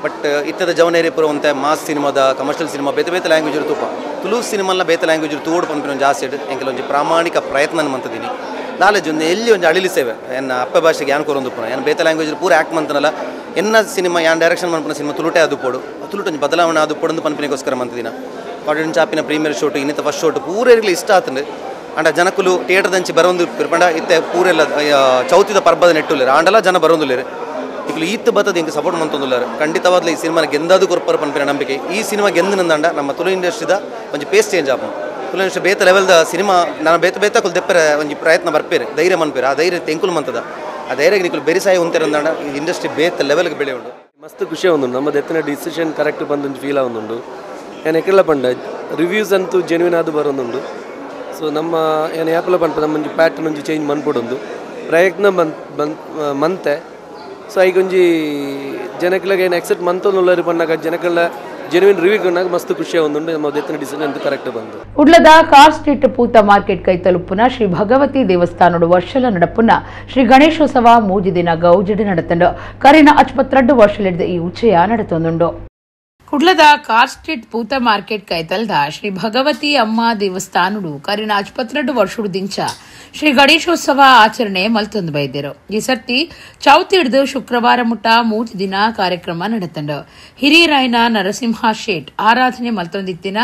ಬಟ್ ಇತ್ತದ ಜವನೇರಿ ಪುರವಂತೆ ಮಾಸ್ ಸಿನಿಮಾದ ಕಮರ್ಷಿಯಲ್ ಸಿನಿಮಾ ಬೇತೆ ಬೇತೆ ಲ್ಯಾಂಗ್ವೇಜ್ ತೂಪ ತುಳು ಸಿನಿಮಾನ ಬೇತೆ ಲ್ಯಾಂಗ್ವೇಜ್ ತೋಡು ಪಂಪಿನ ಜಾಸ್ತಿ ಎಂಕೆಲ ಒಂಜಿ ಪ್ರಾಮಾಣಿಕ ಪ್ರಯತ್ನ ಮಂತದೀನಿ ನಾಲೆಜ್ ಒಂದು ಎಲ್ಲಿ ಒಂದು ಅಳಿಲಿಸೇವೆ ಏನು ಅಪ್ಪ ಭಾಷೆಗೆ ಏನು ಕೊರೊಂದು ಪುನಃ ಏನು ಬೇತೆ ಲ್ಯಾಂಗ್ವೇಜ್ ಪೂರ ಆ್ಯಕ್ಟ್ ಮಂತನಲ್ಲ ಎನ್ನ ಸಿನಿಮಾ ಯಾನ್ ಡೈರೆಕ್ಷನ್ ಮನ್ಪನ ಸಿನಿಮಾ ತುಳುಟೆ ಅದು ಪೋಡು ತುಳುಟು ಬದಲಾವಣೆ ಅದು ಪೊಡು ಪನ್ಪನೆಗೋಸ್ಕರ ಮಂತದಿನ ಕಾಡಿನ ಚಾಪಿನ ಪ್ರೀಮಿಯರ್ ಶೋಟು ಇನ್ನಿತ ಫಸ್ಟ್ ಶೋಟು ಪೂರೆರ್ಲಿ ಇಷ್ಟ ಆತಂಡು ಅಂಡ ಜನಕ್ಕುಲು ಥಿಯೇಟರ್ ದಂಚಿ ಬರೋದು ಪಂಡ ಇತ್ತೆ ಪೂರೆಲ್ಲ ಚೌತಿದ ಪರ್ಬದ ನೆಟ್ಟುಲ್ಲೇರು ಆಂಡಲ ಜನ ಬರೋದಿಲ್ಲೇರು ಇಕ್ಲು ಈತ್ ಬತ್ತದ ಇಂಕ ಸಪೋರ್ಟ್ ಮಂತೊಂದುಲ್ಲಾರು ಖಂಡಿತವಾದ್ಲ ಈ ಸಿನಿಮಾನ ಗೆಂದಾದು ಕೊರ್ಪರ ಪನ್ಪಿನ ನಂಬಿಕೆ ಈ ಸಿನಿಮಾ ಗೆಂದಿನಂದ ನಮ್ಮ ತುಳು ಇಂಡಸ್ಟ್ರಿದ ಒಂದು ಪೇಸ್ ಚೇಂಜ್ ಆಪ ತುಳು ಇಂಡಸ್ಟ್ರಿ ಬೇತ ಲೆವೆಲ್ದ ಸಿನಿಮಾ ನಾನು ಬೇತ ಕುಲ್ ದೆಪ್ಪರೆ ಒಂದು ಪ್ರಯತ್ನ ಬರ್ಪೇರು ಧೈರ್ಯ ಮನ್ಪೇರು ಆ ಧೈರ್ಯ ತೆಂಕುಲು ಮಂತದ ಆ ಧೈರ್ಯಕ್ಕೆ ನಿಕ್ಕಲು ಬೆರಿಸಾಯಿ ಉಂತರಂದ ಈ ಇಂಡಸ್ಟ್ರಿ ಬೇತ ಲೆವೆಲ್ಗೆ ಬೆಳೆ ಉಂಟು ಮಸ್ತ್ ಖುಷಿ ಒಂದು ನಮ್ಮದು ಎತ್ತಿನ ಡಿಸಿಷನ್ ಕರೆಕ್ಟ್ ಬಂದೊಂದು ಫೀಲ್ ಆಗುಂಡು ಏನು ಎಕ್ಕೆಲ್ಲ ಪಂಡ ರಿವ್ಯೂಸ್ ಅಂತೂ ಜೆನ್ಯೂನ್ ಆದು ಬರೋದುಂಡು ಸೊ ನಮ್ಮ ಏನು ಆ್ಯಪಲ್ಲ ಪಂಪ ನಮ್ಮ ಪ್ಯಾಟರ್ನ್ ಒಂಜಿ ಚೇಂಜ್ ಮನ್ಪೊಡೊಂದು ಪ್ರಯತ್ನ ಮಂತೆ ಸೊ ಈಗ ಒಂಜಿ ಜನಕ್ಕೆಲ್ಲ ಏನು ಎಕ್ಸೆಪ್ಟ್ ಮಂತೊಂದುಳ್ಳರು ಪನ್ನಾಗ ಜನಕ್ಕೆಲ್ಲ ಜೆನ್ಯೂನ್ ರಿವ್ಯೂ ಕೊನ್ನಾಗ ಮಸ್ತ್ ಖುಷಿ ಆಗುಂಡು ನಮ್ಮ ಎತ್ತಿನ ಡಿಸಿಷನ್ ಅಂತೂ ಕರೆಕ್ಟ್ ಬಂದು ಉಡ್ಲದ ಕಾರ್ ಸ್ಟ್ರೀಟ್ ಪೂತ ಮಾರ್ಕೆಟ್ ಕೈ ತಲುಪುನ ಶ್ರೀ ಭಗವತಿ ದೇವಸ್ಥಾನಡು ವರ್ಷಲ ನಡಪುನ ಶ್ರೀ ಗಣೇಶೋತ್ಸವ ಮೂಜಿ ದಿನ ಗೌಜಡಿ ನಡತಂಡು ಕರಿನ 52 ವರ್ಷಲಿಡ್ದ ಈ ಉಚ್ಚಯ ನಡತೊಂದುಂಡು ಕುಡ್ಲದ ಕಾರ್ ಸ್ಟ್ರೀಟ್ ಪೂತ ಮಾರ್ಕೆಟ್ ಕೈತಲ್ದ ಶ್ರೀ ಭಗವತಿ ಅಮ್ಮ ದೇವಸ್ಥಾನಡು ಕರಿನ 52 ವರ್ಷಡು ದಿಂಚ ಶ್ರೀ ಗಣೇಶೋತ್ಸವ ಆಚರಣೆ ಮಲ್ತೊಂದು ಬೈದ್ದರು ಈ ಸರ್ತಿ ಚೌತಿ ಹಿಡಿದು ಶುಕ್ರವಾರ ಮುಟ್ಟ 3 ದಿನ ಕಾರ್ಯಕ್ರಮ ನಡೆತಂಡು ಹಿರಿಯರಾಯನ ನರಸಿಂಹ ಶೇಟ್ ಆರಾಧನೆ ಮಲ್ತೊಂದಿತ್ತಿನ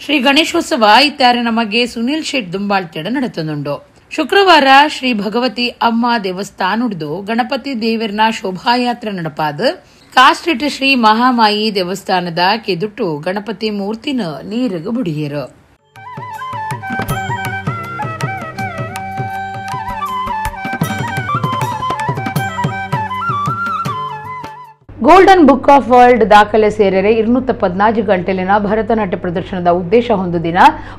ಶ್ರೀ ಗಣೇಶೋತ್ಸವ ಇತ್ತಾರೆ ನಮಗೆ ಸುನೀಲ್ ಶೇಟ್ ದುಂಬಾಳ್ತೆಡ ನಡೆತೊಂದುಂಡು ಶುಕ್ರವಾರ ಶ್ರೀ ಭಗವತಿ ಅಮ್ಮ ದೇವಸ್ಥಾನಡು ಗಣಪತಿ ದೇವರನ ಶೋಭಾಯಾತ್ರೆ ನಡಪಾದ ಕಾಸ್ಟ್ರೀಟ್ ಶ್ರೀ ಮಹಾಮಾಯಿ ದೇವಸ್ಥಾನದ ಕೆದುಟ್ಟು ಗಣಪತಿ ಮೂರ್ತಿನ ನೀರಿಗೆ ಬುಡಿಯರು ಗೋಲ್ಡನ್ ಬುಕ್ ಆಫ್ ವರ್ಲ್ಡ್ ದಾಖಲೆ ಸೇರರೆ 214 ಗಂಟೆಲಿನ ಭರತನಾಟ್ಯ ಪ್ರದರ್ಶನದ ಉದ್ದೇಶ ಹೊಂದುದಿನ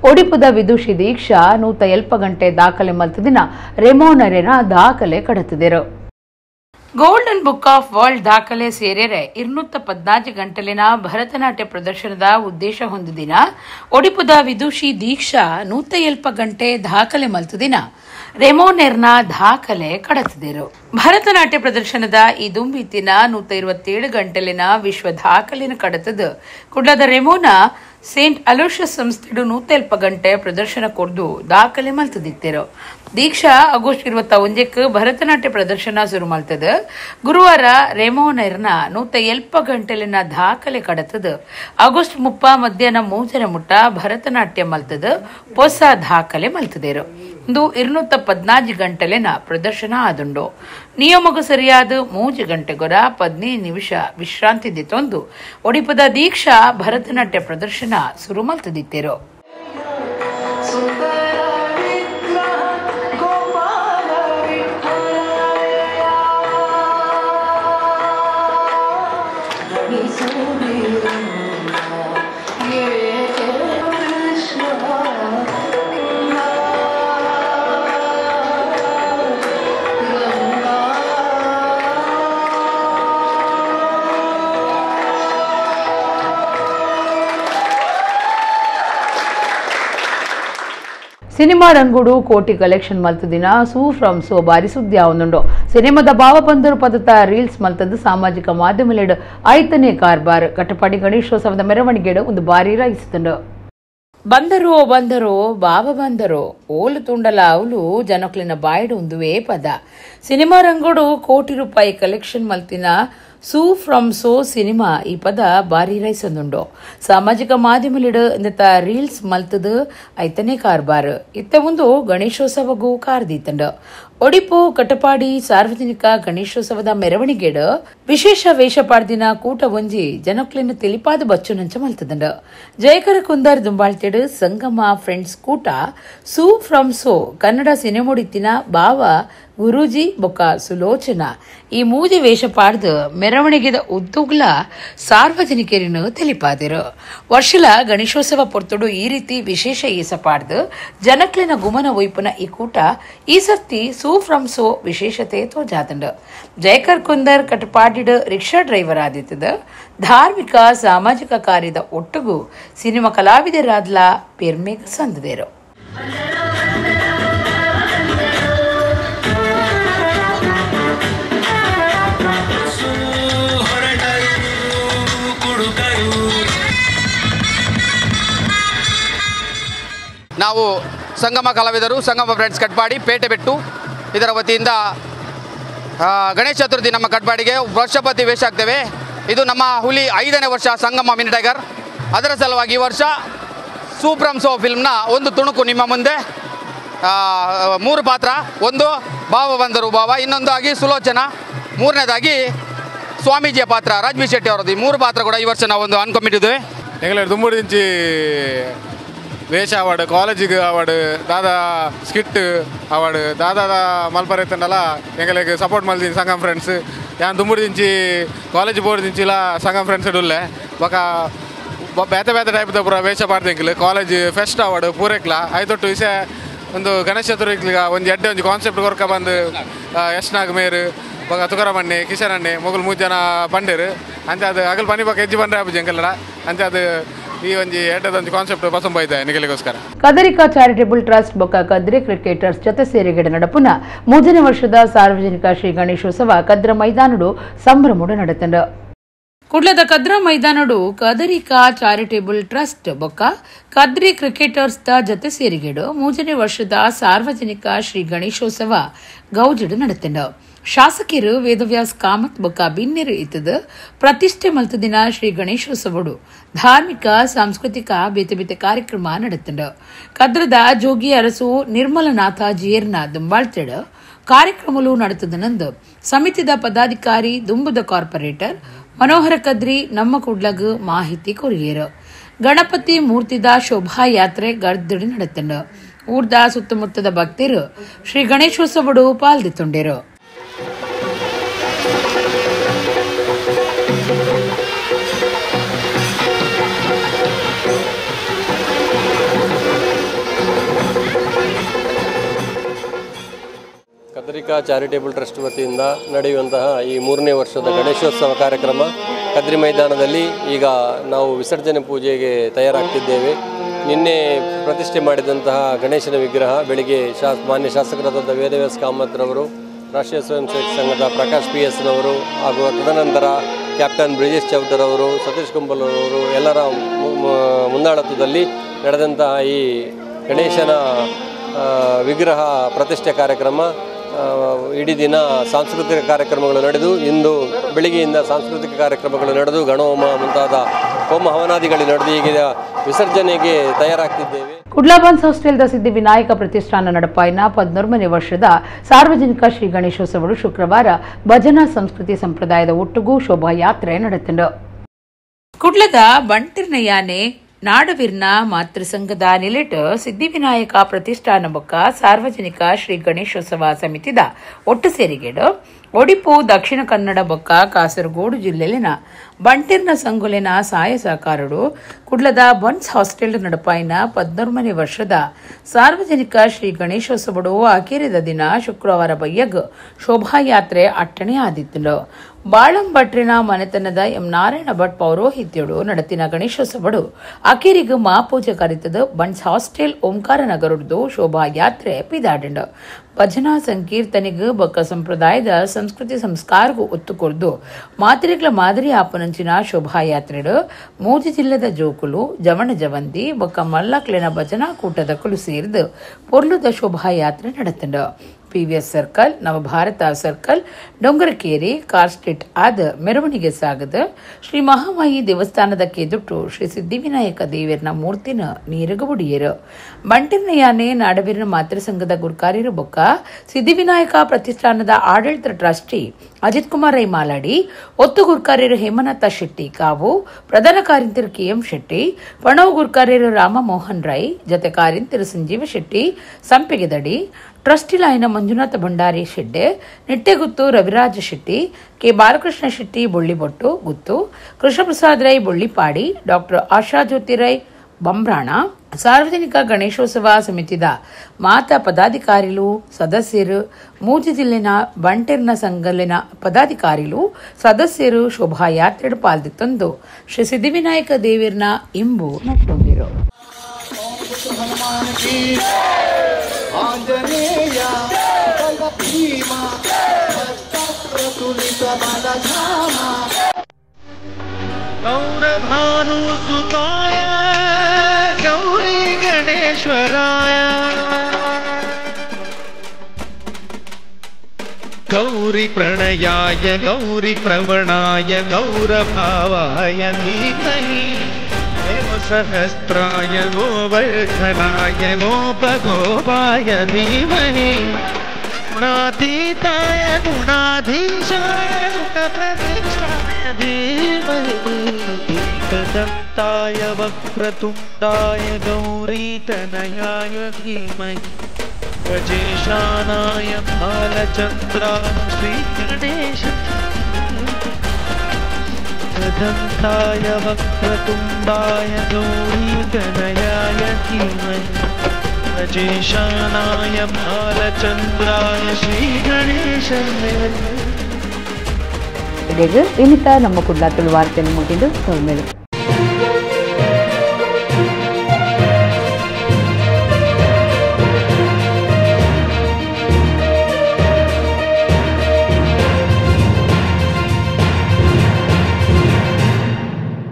ಒಡಿಪುದ ವಿದುಷಿ ದೀಕ್ಷಾ 140 ಗಂಟೆ ದಾಖಲೆ ಮಲ್ತದಿನ ರೆಮೋನರೆನ ದಾಖಲೆ ಕಡತಿದರು ಗೋಲ್ಡನ್ ಬುಕ್ ಆಫ್ ವರ್ಲ್ಡ್ ದಾಖಲೆ ಸೇರರೆ 214 ಗಂಟೆಲಿನ ಭರತನಾಟ್ಯ ಪ್ರದರ್ಶನದ ಉದ್ದೇಶ ಹೊಂದುದಿನ ಒಡಿಪುದ ವಿದುಷಿ ದೀಕ್ಷಾ 140 ಗಂಟೆ ದಾಖಲೆ ಮಲ್ತದಿನ ರೆಮೋನೆರ್ನ ದಾಖಲೆ ಕಡತಿದರು ಭರತನಾಟ್ಯ ಪ್ರದರ್ಶನದ ಈ ದುಂಬಿತ್ತಿನ 127 ಗಂಟೆಲಿನ ವಿಶ್ವ ದಾಖಲೆನ ಕಡತದ ಕುಡ್ಲದ ರೆಮೋನ ಸೇಂಟ್ ಅಲೋಷಿಯಸ್ ಸಂಸ್ಥೆಡು 140 ಗಂಟೆ ಪ್ರದರ್ಶನ ಕೊಡ್ದು ದಾಖಲೆ ಮಲ್ತದಿತ್ತೇರು ದೀಕ್ಷಾ ಆಗಸ್ಟ್ 21ಕ್ಕೆ ಭರತನಾಟ್ಯ ಪ್ರದರ್ಶನ ಶುರು ಮಲ್ತದ ಗುರುವಾರ ರೆಮೋನೆರ್ನ 140 ಗಂಟೆಲಿನ ದಾಖಲೆ ಕಡತದ ಆಗಸ್ಟ್ 30 ಮಧ್ಯಾಹ್ನ 3 ಮುಟ್ಟ ಭರತನಾಟ್ಯ ಮಲ್ತದ ಹೊಸ ದಾಖಲೆ ಮಲ್ತದೇರು ಇಂದು 214 ಗಂಟೆಲಿನ ಪ್ರದರ್ಶನ ಆದುಂಡು ನಿಯಮಗೂ ಸರಿಯಾದ 3 ಗಂಟೆಗೊರ 15 ನಿಮಿಷ ವಿಶ್ರಾಂತಿ ದಿತ್ತೊಂದು ಒಡಿಪದ ದೀಕ್ಷಾ ಭರತನಾಟ್ಯ ಪ್ರದರ್ಶನ ಶುರು ಮಲ್ತದಿತ್ತೇರು ಸಿನಿಮಾ ರಂಗುಡು ಕೋಟಿ ಕಲೆಕ್ಷನ್ ಮಲ್ತದಿನ ಸೂ ಫ್ರಮ್ ಸೋ ಬಾರಿ ಸುದ್ದಿ ಆವೊಂದುಂಡು ಸಿನಿಮಾದ ಭಾವ ಬಂದರು ಪದತ ರೀಲ್ಸ್ ಮಲ್ತದ್ದು ಸಾಮಾಜಿಕ ಮಾಧ್ಯಮಲೆಡ್ ಐತನೇ ಕಾರ್ಬಾರ್ ಕಟ್ಟಪಾಡಿ ಗಣೇಶೋತ್ಸವದ ಮೆರವಣಿಗೆಡು ಒಂದು ಬಾರಿ ರಾಯಿಸಿತುಂಡು ಬಂದರೋ ಬಂದರೋ ಬಾವ ಬಂದರೋ ಓಲು ತುಂಡಲ ಅವಲು ಜನಕ್ಲಿನ ಬಾಯ್ಡು ಒಂದುವೇ ಪದ ಸಿನಿಮಾ ರಂಗುಡು ಕೋಟಿ ರೂಪಾಯಿ ಕಲೆಕ್ಷನ್ ಮಲ್ತಿನ ಸೂ ಫ್ರಮ್ ಸೋ ಸಿನಿಮಾ ಈ ಪದ ಬಾರಿ ರೈಸಂದುಂಡು ಸಾಮಾಜಿಕ ಮಾಧ್ಯಮಲಿಡು ಇಂದತ ರೀಲ್ಸ್ ಮಲ್ತದು ಐತನೇ ಕಾರ್ಬಾರ್ ಇತ್ತ ಒಂದು ಗಣೇಶೋತ್ಸವಗೂ ಕಾರ್ದೀತಂಡು ಒಡಿಪು ಕಟಪಾಡಿ ಸಾರ್ವಜನಿಕ ಗಣೇಶೋತ್ಸವದ ಮೆರವಣಿಗೆಡು ವಿಶೇಷ ವೇಷ ಪಾಡ್ದಿನ ಕೂಟ ಒಂಜಿ ಜನಕ್ಲಿನ ತಿಳಿಪಾದ ಬಚ್ಚು ನಂಚ ಮಲ್ತದಂಡು ಜಯಕರ ಕುಂದರ್ ದುಂಬಾಳ್ತೆಡು ಸಂಗಮ ಫ್ರೆಂಡ್ಸ್ ಕೂಟ ಸೂ ಫ್ರಮ್ ಸೋ ಕನ್ನಡ ಸಿನಿಮೊಡಿತ್ತಿನ ಬಾವ ಗುರೂಜಿ ಬೊಕ್ಕ ಸುಲೋಚನಾ ಈ ಮೂಜಿ ವೇಷ ಪಾಡ್ದು ಮೆರವಣಿಗೆದ ಉದ್ದುಗ್ಲ ಸಾರ್ವಜನಿಕರಿನ ತಿಳಿಪಾದಿರು ವರ್ಷಲ ಗಣೇಶೋತ್ಸವ ಪೊರ್ತುಡು ಈ ರೀತಿ ವಿಶೇಷ ಈಸ ಪಾಡ್ದು ಜನಕ್ಲಿನ ಗುಮನ ಒಯ್ಪುನ ಈ ಕೂಟ ಈ ಸರ್ತಿ ಸೂ ಫ್ರಮ್ ಸೋ ವಿಶೇಷತೆ ತೋಜಾತಂಡು ಜಯಕರ್ ಕುಂದರ್ ಕಟಪಾಡಿಡ್ ರಿಕ್ಷಾ ಡ್ರೈವರ್ ಆದಿತ್ತದ ಧಾರ್ಮಿಕ ಸಾಮಾಜಿಕ ಕಾರ್ಯದ ಒಟ್ಟುಗೂ ಸಿನಿಮಾ ಕಲಾವಿದರಾದ್ಲ ಪೆರ್ಮೆಗ್ ಸಂದದೇರು ನಾವು ಸಂಗಮ ಕಲಾವಿದರು ಸಂಗಮ ಫ್ರೆಂಡ್ಸ್ ಕಟ್ಪಾಡಿ ಪೇಟೆಬೆಟ್ಟು ಇದರ ವತಿಯಿಂದ ಗಣೇಶ ಚತುರ್ಥಿ ನಮ್ಮ ಕಟ್ಪಾಡಿಗೆ ವರ್ಷಪತಿ ವೇಷ ಆಗ್ತೇವೆ. ಇದು ನಮ್ಮ ಹುಲಿ 5ನೇ ವರ್ಷ ಸಂಗಮ ಮಿನಿ ಟೈಗರ್. ಅದರ ಸಲುವಾಗಿ ಈ ವರ್ಷ ಸೂಪ್ರಮ್ ಸೋ ಫಿಲ್ಮ್ನ ಒಂದು ತುಣುಕು ನಿಮ್ಮ ಮುಂದೆ. 3 ಪಾತ್ರ, ಒಂದು ಭಾವ ಬಂದರು ಭಾವ, ಇನ್ನೊಂದಾಗಿ ಸುಲೋಚನಾ, 3ನೇದಾಗಿ ಸ್ವಾಮೀಜಿಯ ಪಾತ್ರ ರಾಜ್ಬಿ ಶೆಟ್ಟಿ ಅವರದ್ದು. ಈ 3 ಪಾತ್ರ ಕೂಡ ಈ ವರ್ಷ ನಾವು ಒಂದು ಅನ್ಕೊಂಡಿದ್ದೇವೆ. ಎಂಗ್ಲ ದುಂಬುಡಿಂಚಿ ವೇಷ ಅವಾರ್ಡ್, ಕಾಲೇಜಿಗೆ ಅವಾರ್ಡ್, ದಾದಾ ಸ್ಕಿಟ್ ಅವಾರ್ಡ್, ದಾದಾದ ಮಲ್ಪರೆತ್ತಂಡಲ ಎಂಗಳಿಗೆ ಸಪೋರ್ಟ್ ಮಲ್ದಿನಿ ಸಂಗಮ್ ಫ್ರೆಂಡ್ಸ್. ಯಾನ್ ದುಂಬುಡಿಂಚಿ ಕಾಲೇಜ್ ಬೋರ್ದಿಂಚಿಲ್ಲ ಸಂಗಮ್ ಫ್ರೆಂಡ್ಸ್ ಇಡುಲ್ಲೆ ಬೊಕ ಬೇತೆ ಬೇತೆ ಟೈಪ್ದ ಪೂರ ವೇಷ ಪಾಡ್ದಿಂಕ್ಲು ಕಾಲೇಜ್ ಫೆಸ್ಟ್ ಅವಾರ್ಡ್ ಪೂರೆಕ್ಲ ಐದೊಟ್ಟು ವಿಷಯ ಒಂದು ಗಣೇಶ ಚತುರ್ಥಿಗ ಒಂದು ಎಡ್ಡೆ ಒಂದು ಕಾನ್ಸೆಪ್ಟ್ ಕೊರ್ಕ ಬಂದು ಯಶ್ನಾಗ್ ಮೇರು ಬೊಕ ತುಕಾರಾಮಣ್ಣೆ ಕಿಶನ್ ಅಣ್ಣೆ ಮೊಗಲ್ 3 ಜನ ಬಂಡೇರು ಅಂತೆ ಅದು ಅಗಲ್ ಪನಿ ಬೊಕ ಹೆಜ್ಜೆ ಬಂದ್ರೆ ಆಪುಜಿ ಎಂಕಲ್ಲಡ ಅಂತೆ ಅದು ಈ ಒಂದು ಎಡ್ಡದೊಂದು ಕಾನ್ಸೆಪ್ಟ್ ಪಸಂಬ ಇದೆ ನಿಗಲಿಗೋಸ್ಕರ. ಕದರಿಕಾ ಚಾರಿಟೇಬಲ್ ಟ್ರಸ್ಟ್ ಬೊಕ್ಕ ಕದ್ರಿ ಕ್ರಿಕೆಟರ್ಸ್ ಜೊತೆ ಸೇರಿಗಡೆ ನಡಪುನ 3ನೇ ವರ್ಷದ ಸಾರ್ವಜನಿಕ ಶ್ರೀ ಗಣೇಶೋತ್ಸವ ಕದ್ರ ಮೈದಾನಡು ಸಂಭ್ರಮಡು ನಡೆತಂಡ. ಕುಡ್ಲದ ಕದ್ರ ಮೈದಾನಡು ಕದರಿಕಾ ಚಾರಿಟೇಬಲ್ ಟ್ರಸ್ಟ್ ಬೊಕ್ಕ ಕದ್ರಿ ಕ್ರಿಕೆಟರ್ಸ್ ದ ಜೊತೆ ಸೇರಿಗೆಡು 3ನೇ ವರ್ಷದ ಸಾರ್ವಜನಿಕ ಶ್ರೀ ಗಣೇಶೋತ್ಸವ ಗೌಜಡು ನಡೆತಂಡ. ಶಾಸಕರು ವೇದವ್ಯಾಸ್ ಕಾಮತ್ ಬೊಕ್ಕ ಬಿನ್ನೆರು ಇತ್ತದ ಪ್ರತಿಷ್ಠೆ ಮಲ್ತದಿನ ಶ್ರೀ ಗಣೇಶೋತ್ಸವಡು ಧಾರ್ಮಿಕ ಸಾಂಸ್ಕೃತಿಕ ಬೇತೆ ಬೇತೆ ಕಾರ್ಯಕ್ರಮ ನಡೆತಂಡ. ಕದ್ರದ ಜೋಗಿ ಅರಸು ನಿರ್ಮಲನಾಥ ಜಿಯರ್ನ ದುಂಬಾಳ್ತೆಡ ಕಾರ್ಯಕ್ರಮಲು ನಡೆತದನಂದು ಸಮಿತಿದ ಪದಾಧಿಕಾರಿ ದುಂಬುದ ಕಾರ್ಪೊರೇಟರ್ ಮನೋಹರ ಕದ್ರಿ ನಮ್ಮ ಕುಡ್ಲಗ್ ಮಾಹಿತಿ ಕೊರಿಯರು. ಗಣಪತಿ ಮೂರ್ತಿದ ಶೋಭಾಯಾತ್ರೆ ಗರ್ದಡಿ ನಡೆತಂಡ. ಊರ್ದ ಸುತ್ತಮುತ್ತದ ಭಕ್ತರು ಶ್ರೀ ಗಣೇಶೋತ್ಸವಡು ಪಾಲ್ದಿತ್ತೊಂಡರು. ಕದರಿಕಾ ಚಾರಿಟೇಬಲ್ ಟ್ರಸ್ಟ್ ವತಿಯಿಂದ ನಡೆಯುವಂತಹ ಈ 3ನೇ ವರ್ಷದ ಗಣೇಶೋತ್ಸವ ಕಾರ್ಯಕ್ರಮ ಕದ್ರಿ ಮೈದಾನದಲ್ಲಿ ಈಗ ನಾವು ವಿಸರ್ಜನೆ ಪೂಜೆಗೆ ತಯಾರಾಗ್ತಿದ್ದೇವೆ. ನಿನ್ನೆ ಪ್ರತಿಷ್ಠೆ ಮಾಡಿದಂತಹ ಗಣೇಶನ ವಿಗ್ರಹ ಬೆಳಿಗ್ಗೆ ಮಾನ್ಯ ಶಾಸಕರಾದ ವೇದವ್ಯಾಸ್ ಕಾಮತ್ರವರು, ರಾಷ್ಟ್ರೀಯ ಸ್ವಯಂ ಸೇವಕ ಸಂಘದ ಪ್ರಕಾಶ್ PS ನವರು ಹಾಗೂ ತದನಂತರ ಕ್ಯಾಪ್ಟನ್ ಬ್ರಿಜೇಶ್ ಚೌಟರ್ ಅವರು, ಸತೀಶ್ ಕುಂಬಲ್ ಅವರು ಎಲ್ಲರ ಮುಂದಾಳತ್ವದಲ್ಲಿ ನಡೆದಂತಹ ಈ ಗಣೇಶನ ವಿಗ್ರಹ ಪ್ರತಿಷ್ಠೆ ಕಾರ್ಯಕ್ರಮ ಇಡೀ ದಿನ ಸಾಂಸ್ಕೃತಿಕ ಕಾರ್ಯಕ್ರಮಗಳು ನಡೆದು ಇಂದು ಬೆಳಿಗ್ಗೆಯಿಂದ ಸಾಂಸ್ಕೃತಿಕ ಕಾರ್ಯಕ್ರಮಗಳು ನಡೆದು ಗಣಹೋಮ ಮುಂತಾದ ಹೋಮ ಹವನಾದಿಗಳು ನಡೆದು ಈಗ ವಿಸರ್ಜನೆಗೆ ತಯಾರಾಗ್ತಿದ್ದೇವೆ. ಕುಡ್ಲಾಬಾನ್ಸ್ ಹಾಸ್ಟೆಲ್ದ ಸಿದ್ಧಿವಿನಾಯಕ ಪ್ರತಿಷ್ಠಾನ ನಡಪಾಯಿನ 14ನೇ ವರ್ಷದ ಸಾರ್ವಜನಿಕ ಶ್ರೀ ಗಣೇಶೋತ್ಸವಡು ಶುಕ್ರವಾರ ಭಜನಾ ಸಂಸ್ಕೃತಿ ಸಂಪ್ರದಾಯದ ಒಟ್ಟುಗೂ ಶೋಭಾಯಾತ್ರೆ ನಡೆತಂಡ. ಕುಡ್ಲದ ಬಂಟಿರ್ನಯಾನೆ ನಾಡವಿರ್ನ ಮಾತೃಸಂಘದ ನಿಲೆಟ್ ಸಿದ್ಧಿವಿನಾಯಕ ಪ್ರತಿಷ್ಠಾನ ಬೊಕ್ಕ ಸಾರ್ವಜನಿಕ ಶ್ರೀ ಗಣೇಶೋತ್ಸವ ಸಮಿತಿದ ಒಟ್ಟು ಸೇರಿಗೆಡು ಒಡಿಪು ದಕ್ಷಿಣ ಕನ್ನಡ ಬೊಕ್ಕ ಕಾಸರಗೋಡು ಜಿಲ್ಲೆಲಿನ ಬಂಟಿರ್ನ ಸಂಗುಲಿನ ಸಹಾಯ ಸಹಕಾರಡು ಕುಡ್ಲದ ಬನ್ಸ್ ಹಾಸ್ಟೆಲ್ ನಡಪಾಯಿನ 14ನೇ ವರ್ಷದ ಸಾರ್ವಜನಿಕ ಶ್ರೀ ಗಣೇಶೋತ್ಸವಡು ಆಕೇರಿದ ದಿನ ಶುಕ್ರವಾರ ಬಯ್ಯಗ್ ಶೋಭಾಯಾತ್ರೆ ಅಟ್ಟಣೆ ಆದಿತ್ತು. ಬಾಳಂ ಭಟ್ರಿನ ಮನೆತನದ ಎಂ ನಾರಾಯಣ ಭಟ್ ಪೌರೋಹಿತ್ಯಡು ನಡತಿನ ಗಣೇಶೋತ್ಸವಡು ಅಕೇರಿಗ ಮಹಾಪೂಜೆ ಕರಿತದ ಬನ್ಸ್ ಹಾಸ್ಟೆಲ್ ಓಂಕಾರ ನಗರದ್ದು ಶೋಭಾಯಾತ್ರೆ ಪಿದಾಡಂಡ. ಭಜನಾ ಸಂಕೀರ್ತನೆಗೆ ಬೊಕ್ಕ ಸಂಪ್ರದಾಯದ ಸಂಸ್ಕೃತಿ ಸಂಸ್ಕಾರಗೂ ಒತ್ತು ಕೊರ್ದು ಮಾತ್ರೆಗಳ ಮಾದರಿ ಆಪನಂಚಿನ ಶೋಭಾಯಾತ್ರೆಡು ಮೂಜಿ ಜಿಲ್ಲೆದ ಜೋಕುಲು ಜವಣ ಜವಂತಿ ಬೊಕ್ಕ ಮಲ್ಲಕ್ಲಿನ ಭಜನಾ ಕೂಟದಕ್ಕಲು ಸೇರಿದು ಪೊರ್ಲುದ ಶೋಭಾಯಾತ್ರೆ ನಡೆತಂಡ. PVS ಸರ್ಕಲ್, ನವಭಾರತ ಸರ್ಕಲ್, ಡೊಂಗರಕೇರಿ, ಕಾರ್ ಸ್ಟ್ರೀಟ್ ಆದ ಮೆರವಣಿಗೆ ಸಾಗದ ಶ್ರೀ ಮಹಾಮಾಯಿ ದೇವಸ್ಥಾನದ ಕೆದುಟ್ಟು ಶ್ರೀ ಸಿದ್ಧಿವಿನಾಯಕ ದೇವರನ ಮೂರ್ತಿನ ನೀರಗ ಬುಡಿಯರು. ಬಂಟಿರ್ನಯಾನೆ ನಾಡವೀರನ ಮಾತೃಸಂಘದ ಗುರ್ಕಾರ್ಯರು ಬೊಕ್ಕ ಸಿದ್ಧಿವಿನಾಯಕ ಪ್ರತಿಷ್ಠಾನದ ಆಡಳಿತ ಟ್ರಸ್ಟಿ ಅಜಿತ್ ಕುಮಾರ್ ರೈ ಮಾಲಾಡಿ, ಒತ್ತು ಗುರ್ಕಾರ್ಯರು ಹೇಮನಾಥ ಶೆಟ್ಟಿ ಕಾವು, ಪ್ರಧಾನ ಕಾರ್ಯಂತರು KM ಶೆಟ್ಟಿ, ಪಣವು ಗುರ್ಕಾರ್ಯರು ರಾಮ ಮೋಹನ್ ರೈ, ಜತೆ ಕಾರ್ಯಂತರು ಸಂಜೀವ ಶೆಟ್ಟಿ ಸಂಪಿಗೆದಡಿ, ಟ್ರಸ್ಟಿಲಾಯಿನ ಮಂಜುನಾಥ ಭಂಡಾರಿ ಶೆಡ್ಡೆ, ನಿಟ್ಟೆಗುತ್ತು ರವಿರಾಜ ಶೆಟ್ಟಿ, ಕೆ ಬಾಲಕೃಷ್ಣ ಶೆಟ್ಟಿ ಬೊಳ್ಳಿಬೊಟ್ಟು ಗುತ್ತು, ಕೃಷ್ಣಪ್ರಸಾದ್ ರೈ ಬೊಳ್ಳಿಪಾಡಿ, ಡಾಕ್ಟರ್ ಆಶಾ ಜ್ಯೋತಿ ರೈ ಬಂಬ್ರಾಣ, ಸಾರ್ವಜನಿಕ ಗಣೇಶೋತ್ಸವ ಸಮಿತಿದ ಮಾತಾ ಪದಾಧಿಕಾರಿಲು ಸದಸ್ಯರು, ಮೂಜಿ ಜಿಲ್ಲೆನ ಬಂಟೆರ್ನ ಸಂಘಲಿನ ಪದಾಧಿಕಾರಿಲು ಸದಸ್ಯರು ಶೋಭಾಯಾತ್ರೆಡು ಪಾಲ್ದಿತ್ತಂದು ಶ್ರೀ ಸಿದ್ಧಿವಿನಾಯಕ ದೇವರನ ಇಂಬು ನಟ್ಟೊಂದಿರು. ಆಂಜನೇಯ ಭೀಮ ಪ್ರತುಲಿತ ಬಲಧಾಮ ಗೌರಭಾನು ಸುತಾಯ ಗೌರಿ ಗಣೇಶ್ವರಾಯ ಗೌರ गौरी प्रणयाय गौरी प्रवणाय गौरभावाय धीमहि देव सहस्राय गोवर्धनाय गोपगोपाय धीमहि गुणातीताय गुणाधीशाय सुखप्रतिष्ठाय धीमहि एकदन्ताय वक्रतुण्डाय गौरीतनयाय धीमहि गजेशानाय भालचन्द्राय श्रीगणेश एकदन्ताय वक्रतुण्डाय गौरीतनयाय धीमहि गजेशानाय भालचन्द्राय श्रीगणेशाय ಇಲ್ಲಿಗೆ ನಮ್ಮ ಕುಡ್ಲಾ ತುಳು ವಾರ್ತೆಯನ್ನು ಮುಗಿದು ಸೋಮೇಳು.